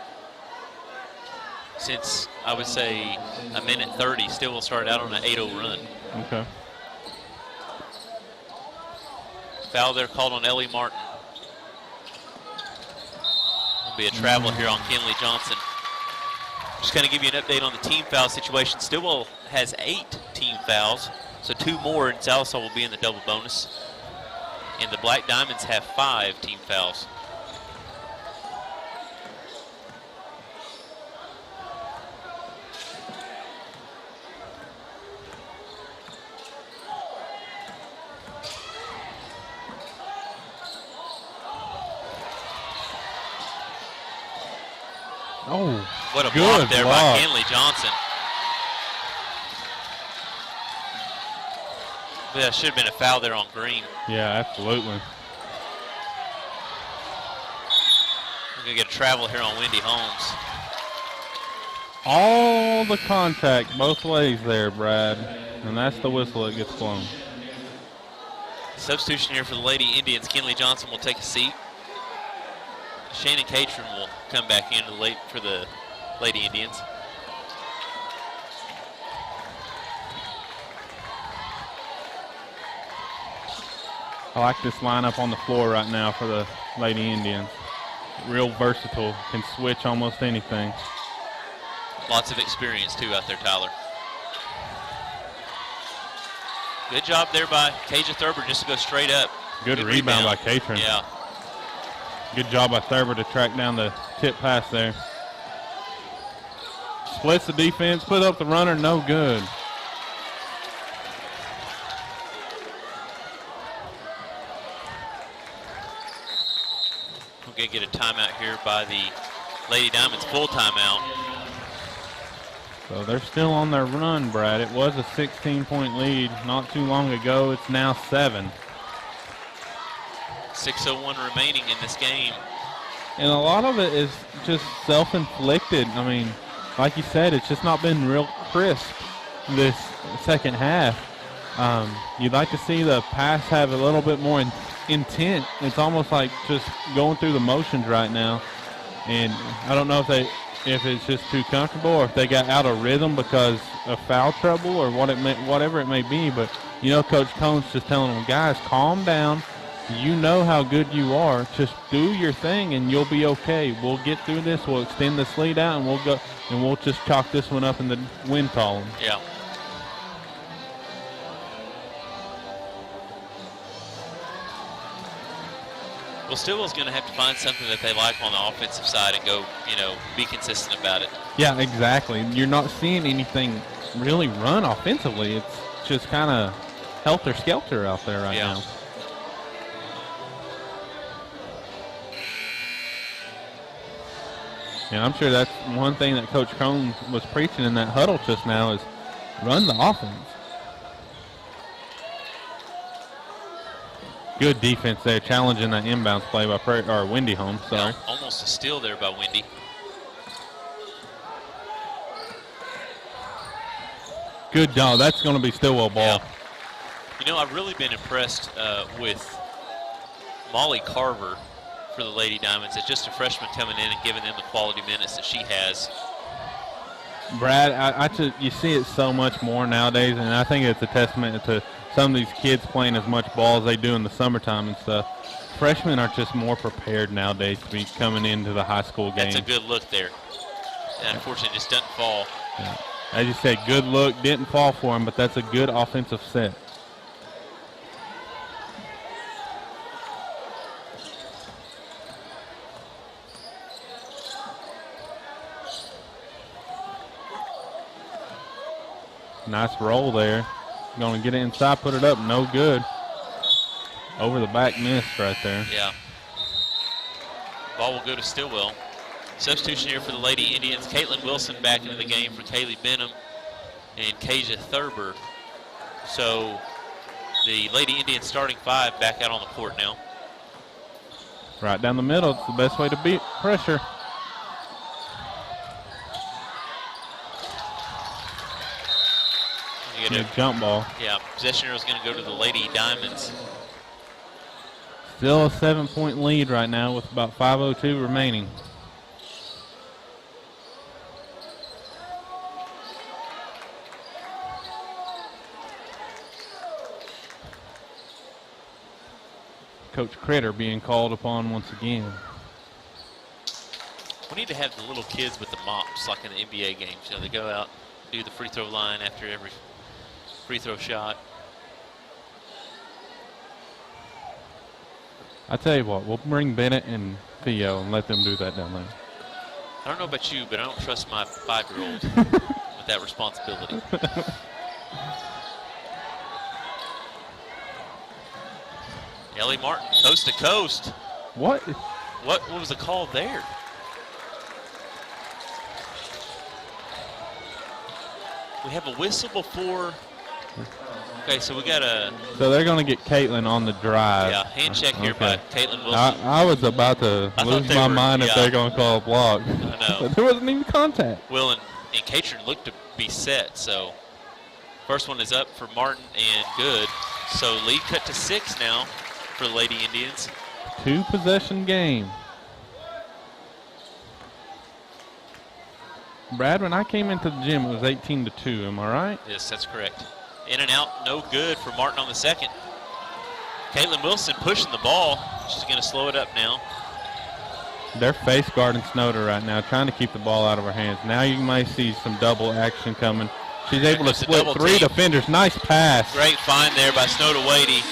Since, I would say, a minute 30, Stilwell started out on an 8-0 run. Okay. Foul there called on Ellie Martin. Will be a travel here on Kinley Johnson. Just kind of give you an update on the team foul situation. Stilwell has 8 team fouls, so 2 more, and Sallisaw will be in the double bonus. And the Black Diamonds have 5 team fouls. Oh, what a good block there block by Kinley Johnson. That should have been a foul there on Green. Yeah, absolutely. We're going to get a travel here on Wendy Holmes. All the contact both ways there, Brad. And that's the whistle that gets blown. Substitution here for the Lady Indians. Kinley Johnson will take a seat. Shannon Catron will come back in for the Lady Indians. I like this lineup on the floor right now for the Lady Indians. Real versatile, can switch almost anything. Lots of experience too out there, Tyler. Good job there by Kaja Thurber just to go straight up. Good rebound by Catron. Yeah. Good job by Thurber to track down the tip pass there. Splits the defense, put up the runner, no good. We're going to get a timeout here by the Lady Diamonds, full timeout. So they're still on their run, Brad. It was a 16-point lead not too long ago. It's now 7. 6:01 remaining in this game. And a lot of it is just self-inflicted. I mean, like you said, it's just not been real crisp this second half. You'd like to see the pass have a little bit more intent. It's almost like just going through the motions right now. And I don't know if it's just too comfortable or if they got out of rhythm because of foul trouble or whatever it may be. But, you know, Coach Cohn's just telling them, guys, calm down. You know how good you are. Just do your thing and you'll be okay. We'll get through this. We'll extend this lead out and we'll go and we'll just chalk this one up in the win column. Yeah. Well, Stilwell's going to have to find something that they like on the offensive side and go, you know, be consistent about it. Yeah, exactly. You're not seeing anything really run offensively. It's just kind of helter-skelter out there right now. And I'm sure that's one thing that Coach Cohn was preaching in that huddle just now is run the offense. Good defense there, challenging that inbounds play by Wendy Holmes. Sorry. Yeah, almost a steal there by Wendy. Good job. That's going to be Stilwell ball. Yeah. You know, I've really been impressed with Molly Carver for the Lady Diamonds. It's just a freshman coming in and giving them the quality minutes that she has. Brad, you see it so much more nowadays, and I think it's a testament to some of these kids playing as much ball as they do in the summertime and stuff. Freshmen are just more prepared nowadays to be coming into the high school game. That's a good look there. And unfortunately, it just doesn't fall. Yeah. As you said, good look, didn't fall for him, but that's a good offensive set. Nice roll there. Going to get it inside, put it up, no good. Over the back, missed right there. Yeah. Ball will go to Stilwell. Substitution here for the Lady Indians. Caitlin Wilson back into the game for Kaylee Benham and Kasia Thurber. So the Lady Indians starting 5 back out on the court now. Right down the middle. It's the best way to beat pressure. Good jump ball. Yeah, possession arrow is going to go to the Lady Diamonds. Still a 7-point lead right now with about 5:02 remaining. Coach Critter being called upon once again. We need to have the little kids with the mops like in the NBA games. You know, they go out, do the free throw line after every free throw shot. I tell you what, we'll bring Bennett and Theo and let them do that down there. I don't know about you, but I don't trust my 5-year-old with that responsibility. Ellie Martin, coast to coast. What? What was the call there? We have a whistle before. Okay, so we got a. So they're going to get Caitlin on the drive. Yeah, hand check here by Caitlin Wilson. I was about to lose my mind if they're going to call a block. I know. There wasn't even contact. Will and Catron looked to be set, so first one is up for Martin and good. So lead cut to 6 now for the Lady Indians. 2-possession game. Brad, when I came into the gym, it was 18-2. Am I right? Yes, that's correct. In and out, no good for Martin on the second. Caitlin Wilson pushing the ball. She's going to slow it up now. They're face guarding Snowder right now, trying to keep the ball out of her hands. Now you might see some double action coming. She's able to split 3 defenders. Nice pass. Great find there by Snowder Wadey.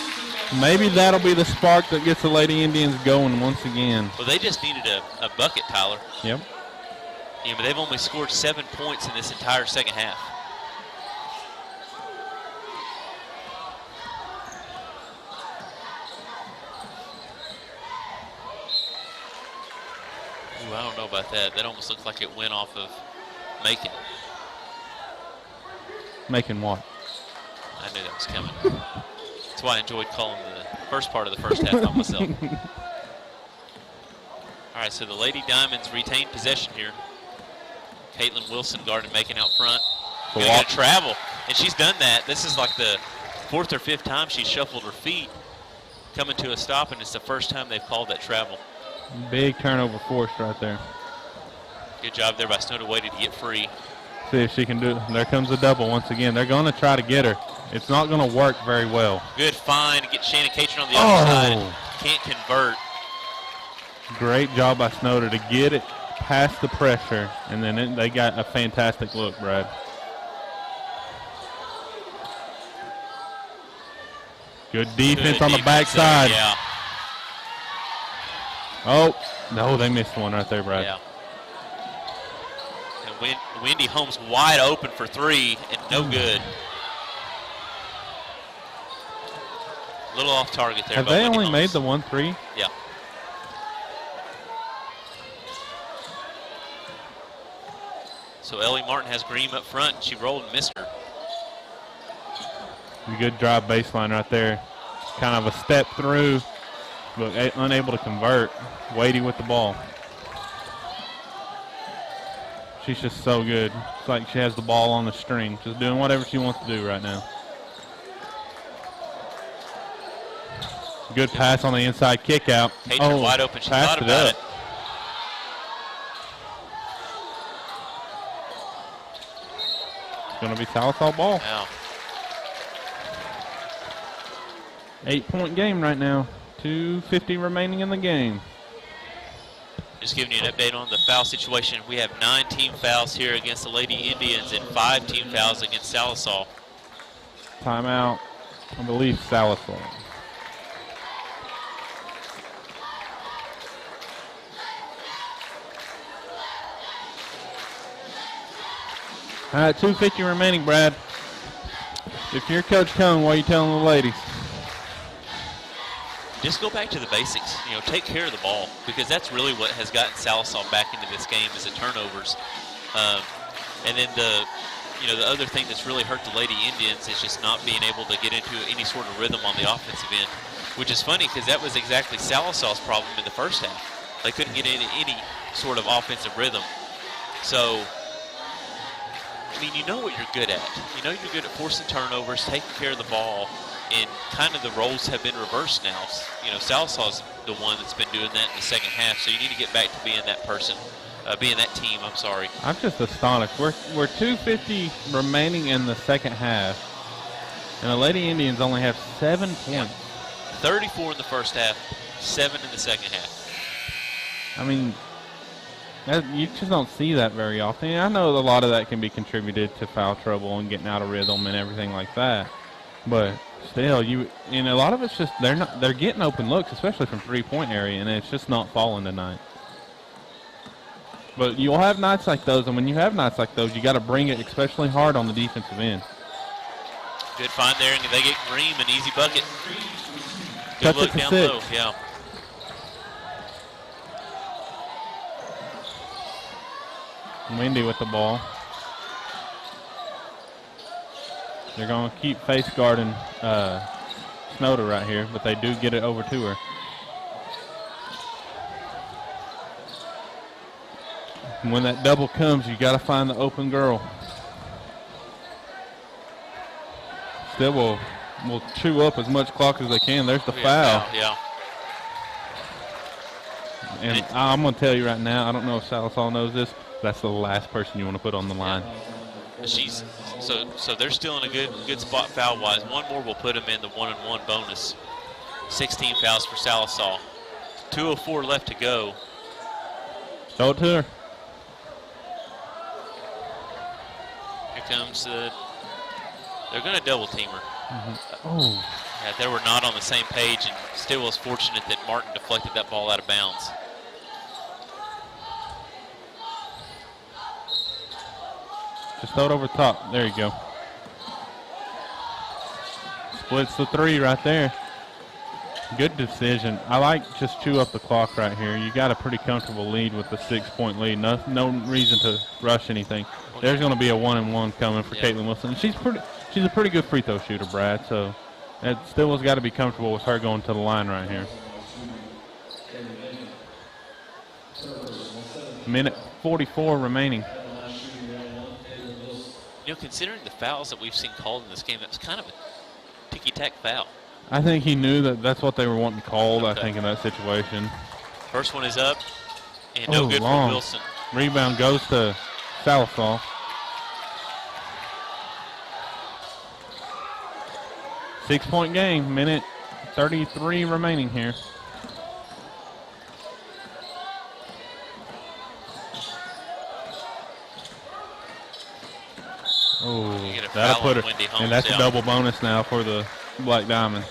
Maybe that'll be the spark that gets the Lady Indians going once again. Well, they just needed a bucket, Tyler. Yep. Yeah, but they've only scored 7 points in this entire second half. Ooh, I don't know about that. That almost looks like it went off of Macon. Making what? I knew that was coming. That's why I enjoyed calling the first part of the first half by myself. All right, so the Lady Diamonds retain possession here. Caitlin Wilson guarding Macon out front. Gonna travel, and she's done that. This is like the 4th or 5th time she's shuffled her feet, coming to a stop, and it's the first time they've called that travel. Big turnover force right there. Good job there by Snowder Wadey to get free. See if she can do it. There comes a double once again. They're going to try to get her. It's not going to work very well. Good find to get Shannon Catron on the other side. Can't convert. Great job by Snowder to get it past the pressure, and then they got a fantastic look, Brad. Good defense on the backside. Yeah. Oh, no, they missed one right there, Brad. Yeah. And Wendy Holmes wide open for 3 and no good. A little off target there. Have they Wendy only Holmes. made the 1-3? Yeah. So Ellie Martin has Green up front. She rolled and missed her. A good drive baseline right there. Kind of a step through, but unable to convert. Wadey with the ball. She's just so good. It's like she has the ball on the string, just doing whatever she wants to do right now. Good pass on the inside kick out. Catron wide open. She thought about it. It's going to be Sallisaw ball. Wow. 8-point game right now. 2:50 remaining in the game. Just giving you an update on the foul situation. We have 9 team fouls here against the Lady Indians and 5 team fouls against Sallisaw. Timeout, I believe, Sallisaw. All right, 2:50 remaining, Brad. If you're Coach Cone, what are you telling the ladies? Just go back to the basics. You know, take care of the ball, because that's really what has gotten Sallisaw back into this game is the turnovers. And then the other thing that's really hurt the Lady Indians is just not being able to get into any sort of rhythm on the offensive end, which is funny because that was exactly Sallisaw's problem in the first half. They couldn't get into any sort of offensive rhythm. So, I mean, you know what you're good at. You know you're good at forcing turnovers, taking care of the ball, and kind of the roles have been reversed now. You know, Sallisaw's the one that's been doing that in the second half, so you need to get back to being that person, being that team, I'm sorry. I'm just astonished. We're 2:50 remaining in the second half, and the Lady Indians only have 7 points. Yeah. 34 in the first half, 7 in the second half. I mean, you just don't see that very often. I know a lot of that can be contributed to foul trouble and getting out of rhythm and everything like that, but still, and a lot of it's just they're getting open looks, especially from 3-point area, and it's just not falling tonight. But you'll have nights like those, and when you have nights like those, you got to bring it especially hard on the defensive end. Good find there, and they get Green, an easy bucket. Good Cuts look it to down 6. low, yeah. Wendy with the ball. They're going to keep face guarding Snowder right here, but they do get it over to her. And when that double comes, you got to find the open girl. Stilwell will chew up as much clock as they can. There's the foul. Yeah. And I'm going to tell you right now, I don't know if Sallisaw knows this, that's the last person you want to put on the line. So they're still in a good spot foul-wise. One more will put them in the 1-and-1 bonus. 16 fouls for Sallisaw. 2:04 left to go. Throw it to her. Here comes they're going to double team her. Oh. Yeah, they were not on the same page, and Stilwell's fortunate that Martin deflected that ball out of bounds. Just throw it over the top. There you go. Splits the 3 right there. Good decision. I like just chew up the clock right here. You got a pretty comfortable lead with the 6-point lead. No reason to rush anything. There's going to be a 1-and-1 coming for Caitlin Wilson. She's a pretty good free throw shooter, Brad. So Stilwell's got to be comfortable with her going to the line right here. Minute 44 remaining. You know, considering the fouls that we've seen called in this game, that was kind of a ticky-tack foul. I think he knew that that's what they were wanting called, I think, in that situation. First one is up, and no good for Wilson. Rebound goes to Sallisaw. Six-point game, minute 33 remaining here. Oh, that'll put her, and that's a double bonus now for the Black Diamond.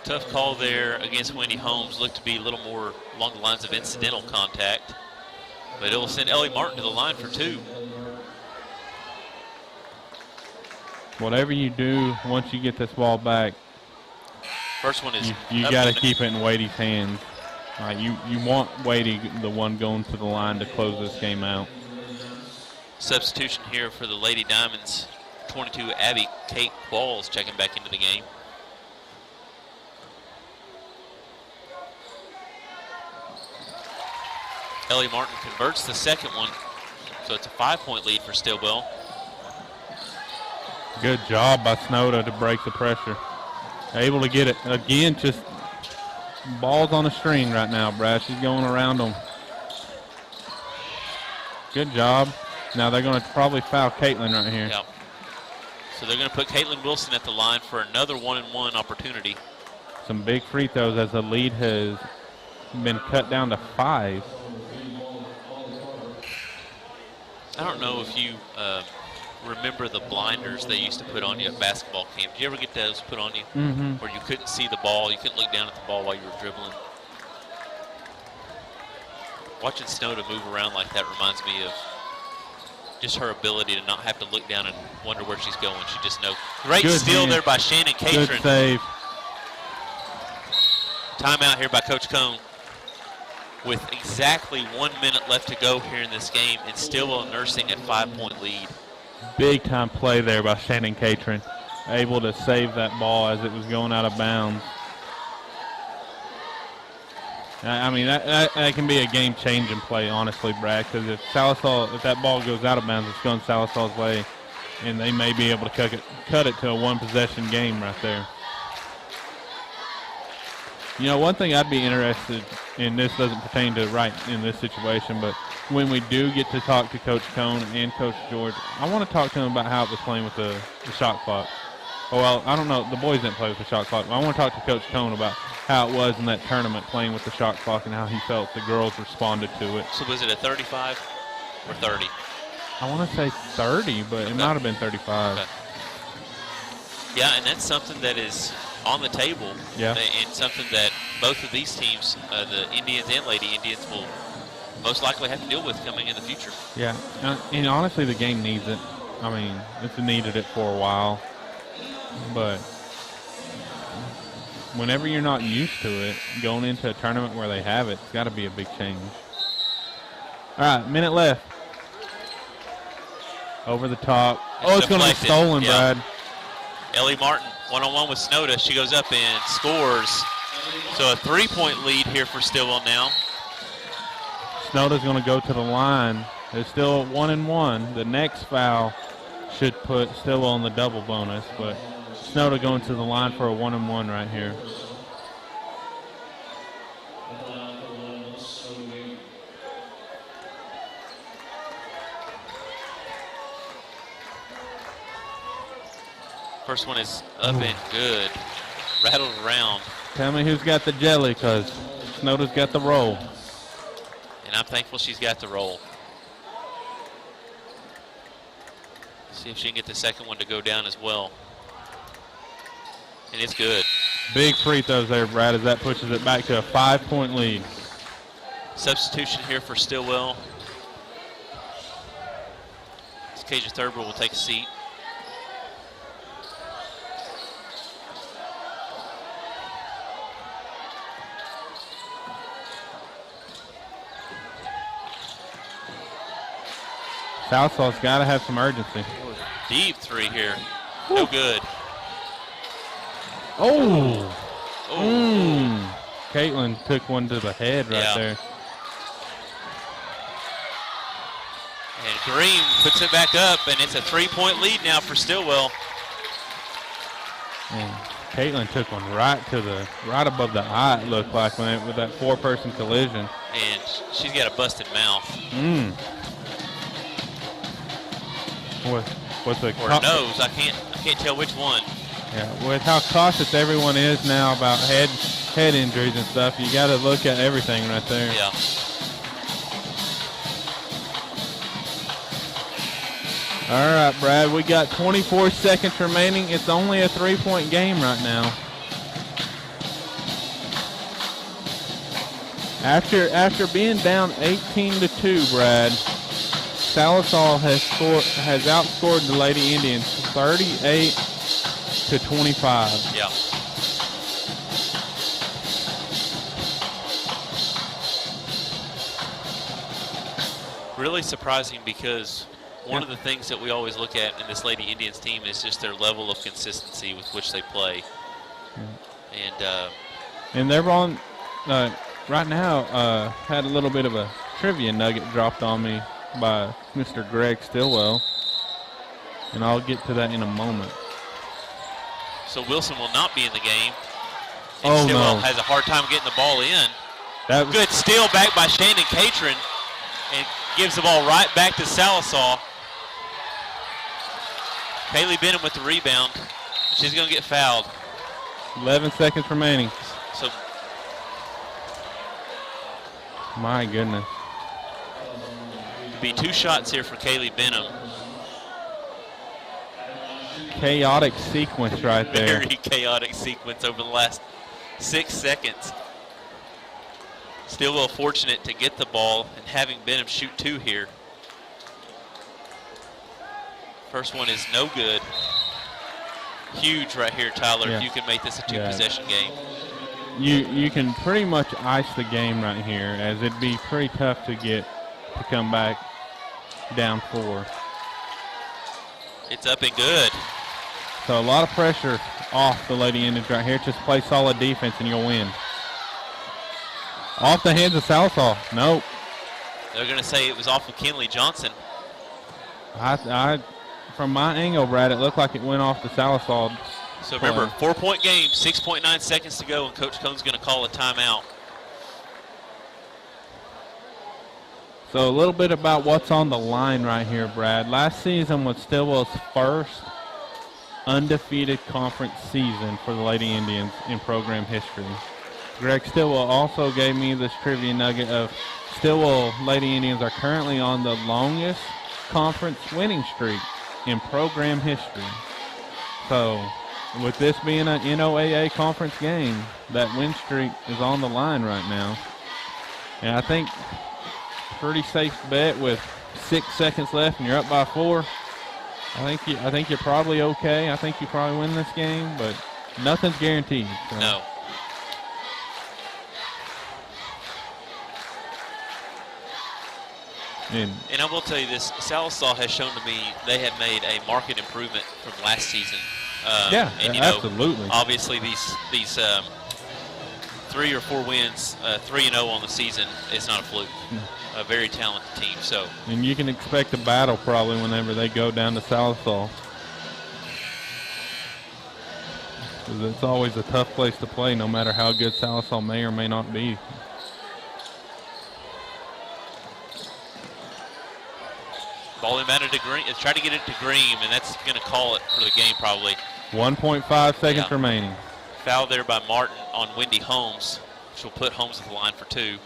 Tough call there against Wendy Holmes. Looked to be a little more along the lines of incidental contact, but it will send Ellie Martin to the line for 2. Whatever you do, once you get this ball back, first one is you got to keep it in Wade's hands. You want Wade, the one going to the line to close this game out. Substitution here for the Lady Diamonds. 22, Abby Kate Qualls checking back into the game. Ellie Martin converts the second one, so it's a 5-point lead for Stilwell. Good job by Snowda to break the pressure. Able to get it. Again, just balls on a string right now, Brad. She's going around them. Good job. Now they're going to probably foul Caitlin right here. Yep. So they're going to put Caitlin Wilson at the line for another 1-and-1 opportunity. Some big free throws as the lead has been cut down to 5. I don't know if you remember the blinders they used to put on you at basketball camp. Did you ever get those put on you? Mm-hmm. Where you couldn't see the ball, you couldn't look down at the ball while you were dribbling. Watching Snowda move around like that reminds me of just her ability to not have to look down and wonder where she's going. She just knows. Great Good steal hand. there by Shannon Catron. Good save. Timeout here by Coach Cone with exactly 1 minute left to go here in this game, and Stilwell nursing a 5-point lead. Big time play there by Shannon Catron. Able to save that ball as it was going out of bounds. I mean, that can be a game-changing play, honestly, Brad, because if that ball goes out of bounds, it's going Sallisaw's way, and they may be able to cut it to a one-possession game right there. You know, one thing I'd be interested in, this doesn't pertain to right in this situation, but when we do get to talk to Coach Cone and Coach George, I want to talk to them about how it was playing with the shot clock. Oh, well, I don't know. The boys didn't play with the shot clock. But I want to talk to Coach Cone about how it was in that tournament playing with the shot clock and how he felt the girls responded to it. So was it a 35 or 30? I want to say 30, but it might have been 35. Okay. Yeah, and that's something that is on the table. Yeah. And something that both of these teams, the Indians and Lady Indians, will most likely have to deal with coming in the future. Yeah, and honestly, the game needs it. I mean, it's needed it for a while. But whenever you're not used to it, going into a tournament where they have it, it's got to be a big change. All right, minute left. Over the top. Oh, it's going to be stolen, yeah. Brad. Ellie Martin, one-on-one with Snoda. She goes up and scores. So a 3-point lead here for Stilwell now. Snoda's going to go to the line. There's still 1-1. The next foul should put Stilwell on the double bonus, but Snoda going to the line for a 1-1 right here. First one is up and good. Rattled around. Tell me who's got the jelly, because Snoda's got the roll. And I'm thankful she's got the roll. See if she can get the second one to go down as well. And it's good. Big free throws there, Brad, as that pushes it back to a 5-point lead. Substitution here for Stilwell. Kaja Thurber will take a seat. Sallisaw's got to have some urgency. Deep three here. No good. Oh. Caitlin took one to the head right there. And Green puts it back up, and it's a 3-point lead now for Stilwell. And Caitlin took one right above the eye, it looked like, with that 4-person collision. And she's got a busted mouth. What's the or nose? I can't tell which one. Yeah, with how cautious everyone is now about head injuries and stuff, you got to look at everything right there. Yeah. All right, Brad, we got 24 seconds remaining. It's only a 3-point game right now. After being down 18-2, Brad, Sallisaw has outscored the Lady Indians 38-25. Yeah. Really surprising, because one of the things that we always look at in this Lady Indians team is just their level of consistency with which they play. And they're on right now. Had a little bit of a trivia nugget dropped on me by Mr. Greg Stilwell, and I'll get to that in a moment. So Wilson will not be in the game. And Stilwell has a hard time getting the ball in. Good steal back by Shannon Catron, and gives the ball right back to Sallisaw. Kaylee Benham with the rebound. She's going to get fouled. 11 seconds remaining. So, my goodness. Be 2 shots here for Kaylee Benham. Chaotic sequence right there. Very chaotic sequence over the last 6 seconds. Stilwell fortunate to get the ball and having Benham shoot 2 here. First one is no good. Huge right here, Tyler, Yeah. if you can make this a two-possession game. You can pretty much ice the game right here, as it'd be pretty tough to come back down 4. It's up and good. So a lot of pressure off the Lady Indians right here. Just play solid defense and you'll win. Off the hands of Sallisaw. Nope. They're going to say it was off of Kenley Johnson. From my angle, Brad, it looked like it went off the Sallisaw. So remember, 4-point game, 6.9 seconds to go, and Coach Cohn's going to call a timeout. So a little bit about what's on the line right here, Brad. Last season was Stilwell's first undefeated conference season for the Lady Indians in program history. Greg Stilwell also gave me this trivia nugget of Stilwell Lady Indians are currently on the longest conference winning streak in program history. So with this being an NOAA conference game, that win streak is on the line right now. And I think pretty safe bet with 6 seconds left and you're up by 4. I think you're probably okay. I think you probably win this game, but nothing's guaranteed. So. No. And I will tell you this, Sallisaw has shown to me they have made a marked improvement from last season. And, absolutely. Obviously, these 3 or 4 wins, 3-0 on the season, is not a fluke. A very talented team. So. And you can expect a battle probably whenever they go down to Sallisaw. Because it's always a tough place to play, no matter how good Sallisaw may or may not be. Ball inbounded to Green. Try to get it to Green, and that's going to call it for the game probably. 1.5 seconds remaining. Foul there by Martin on Wendy Holmes, which will put Holmes at the line for 2.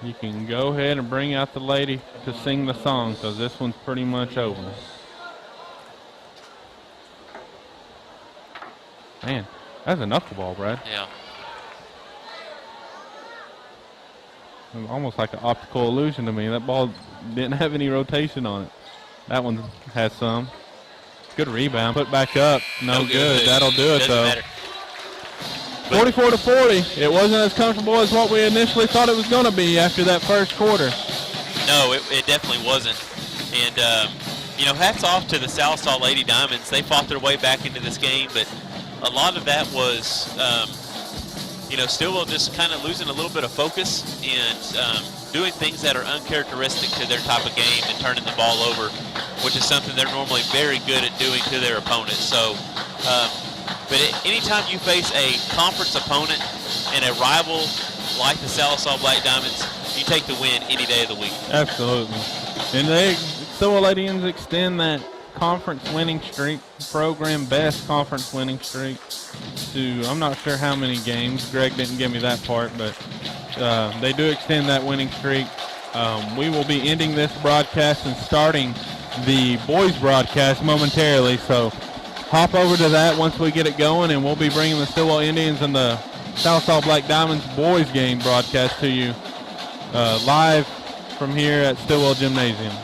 You can go ahead and bring out the lady to sing the song because this one's pretty much over. Man, that's a knuckleball, Brad. Yeah. Almost like an optical illusion to me. That ball didn't have any rotation on it. That one has some. Good rebound. Put back up. No good. That'll do it, though. 44-40. It wasn't as comfortable as what we initially thought it was going to be after that first quarter. No, it definitely wasn't. And, hats off to the Sallisaw Lady Diamonds. They fought their way back into this game, but a lot of that was, Stilwell just kind of losing a little bit of focus and doing things that are uncharacteristic to their type of game and turning the ball over, which is something they're normally very good at doing to their opponents. So, but anytime you face a conference opponent and a rival like the Sallisaw Black Diamonds, you take the win any day of the week. Absolutely. And Stilwell Lady Indians extend that conference winning streak, program best conference winning streak to, I'm not sure how many games. Greg didn't give me that part, but they do extend that winning streak. We will be ending this broadcast and starting the boys broadcast momentarily, so hop over to that once we get it going, and we'll be bringing the Stilwell Indians and the Sallisaw Black Diamonds boys game broadcast to you live from here at Stilwell Gymnasium.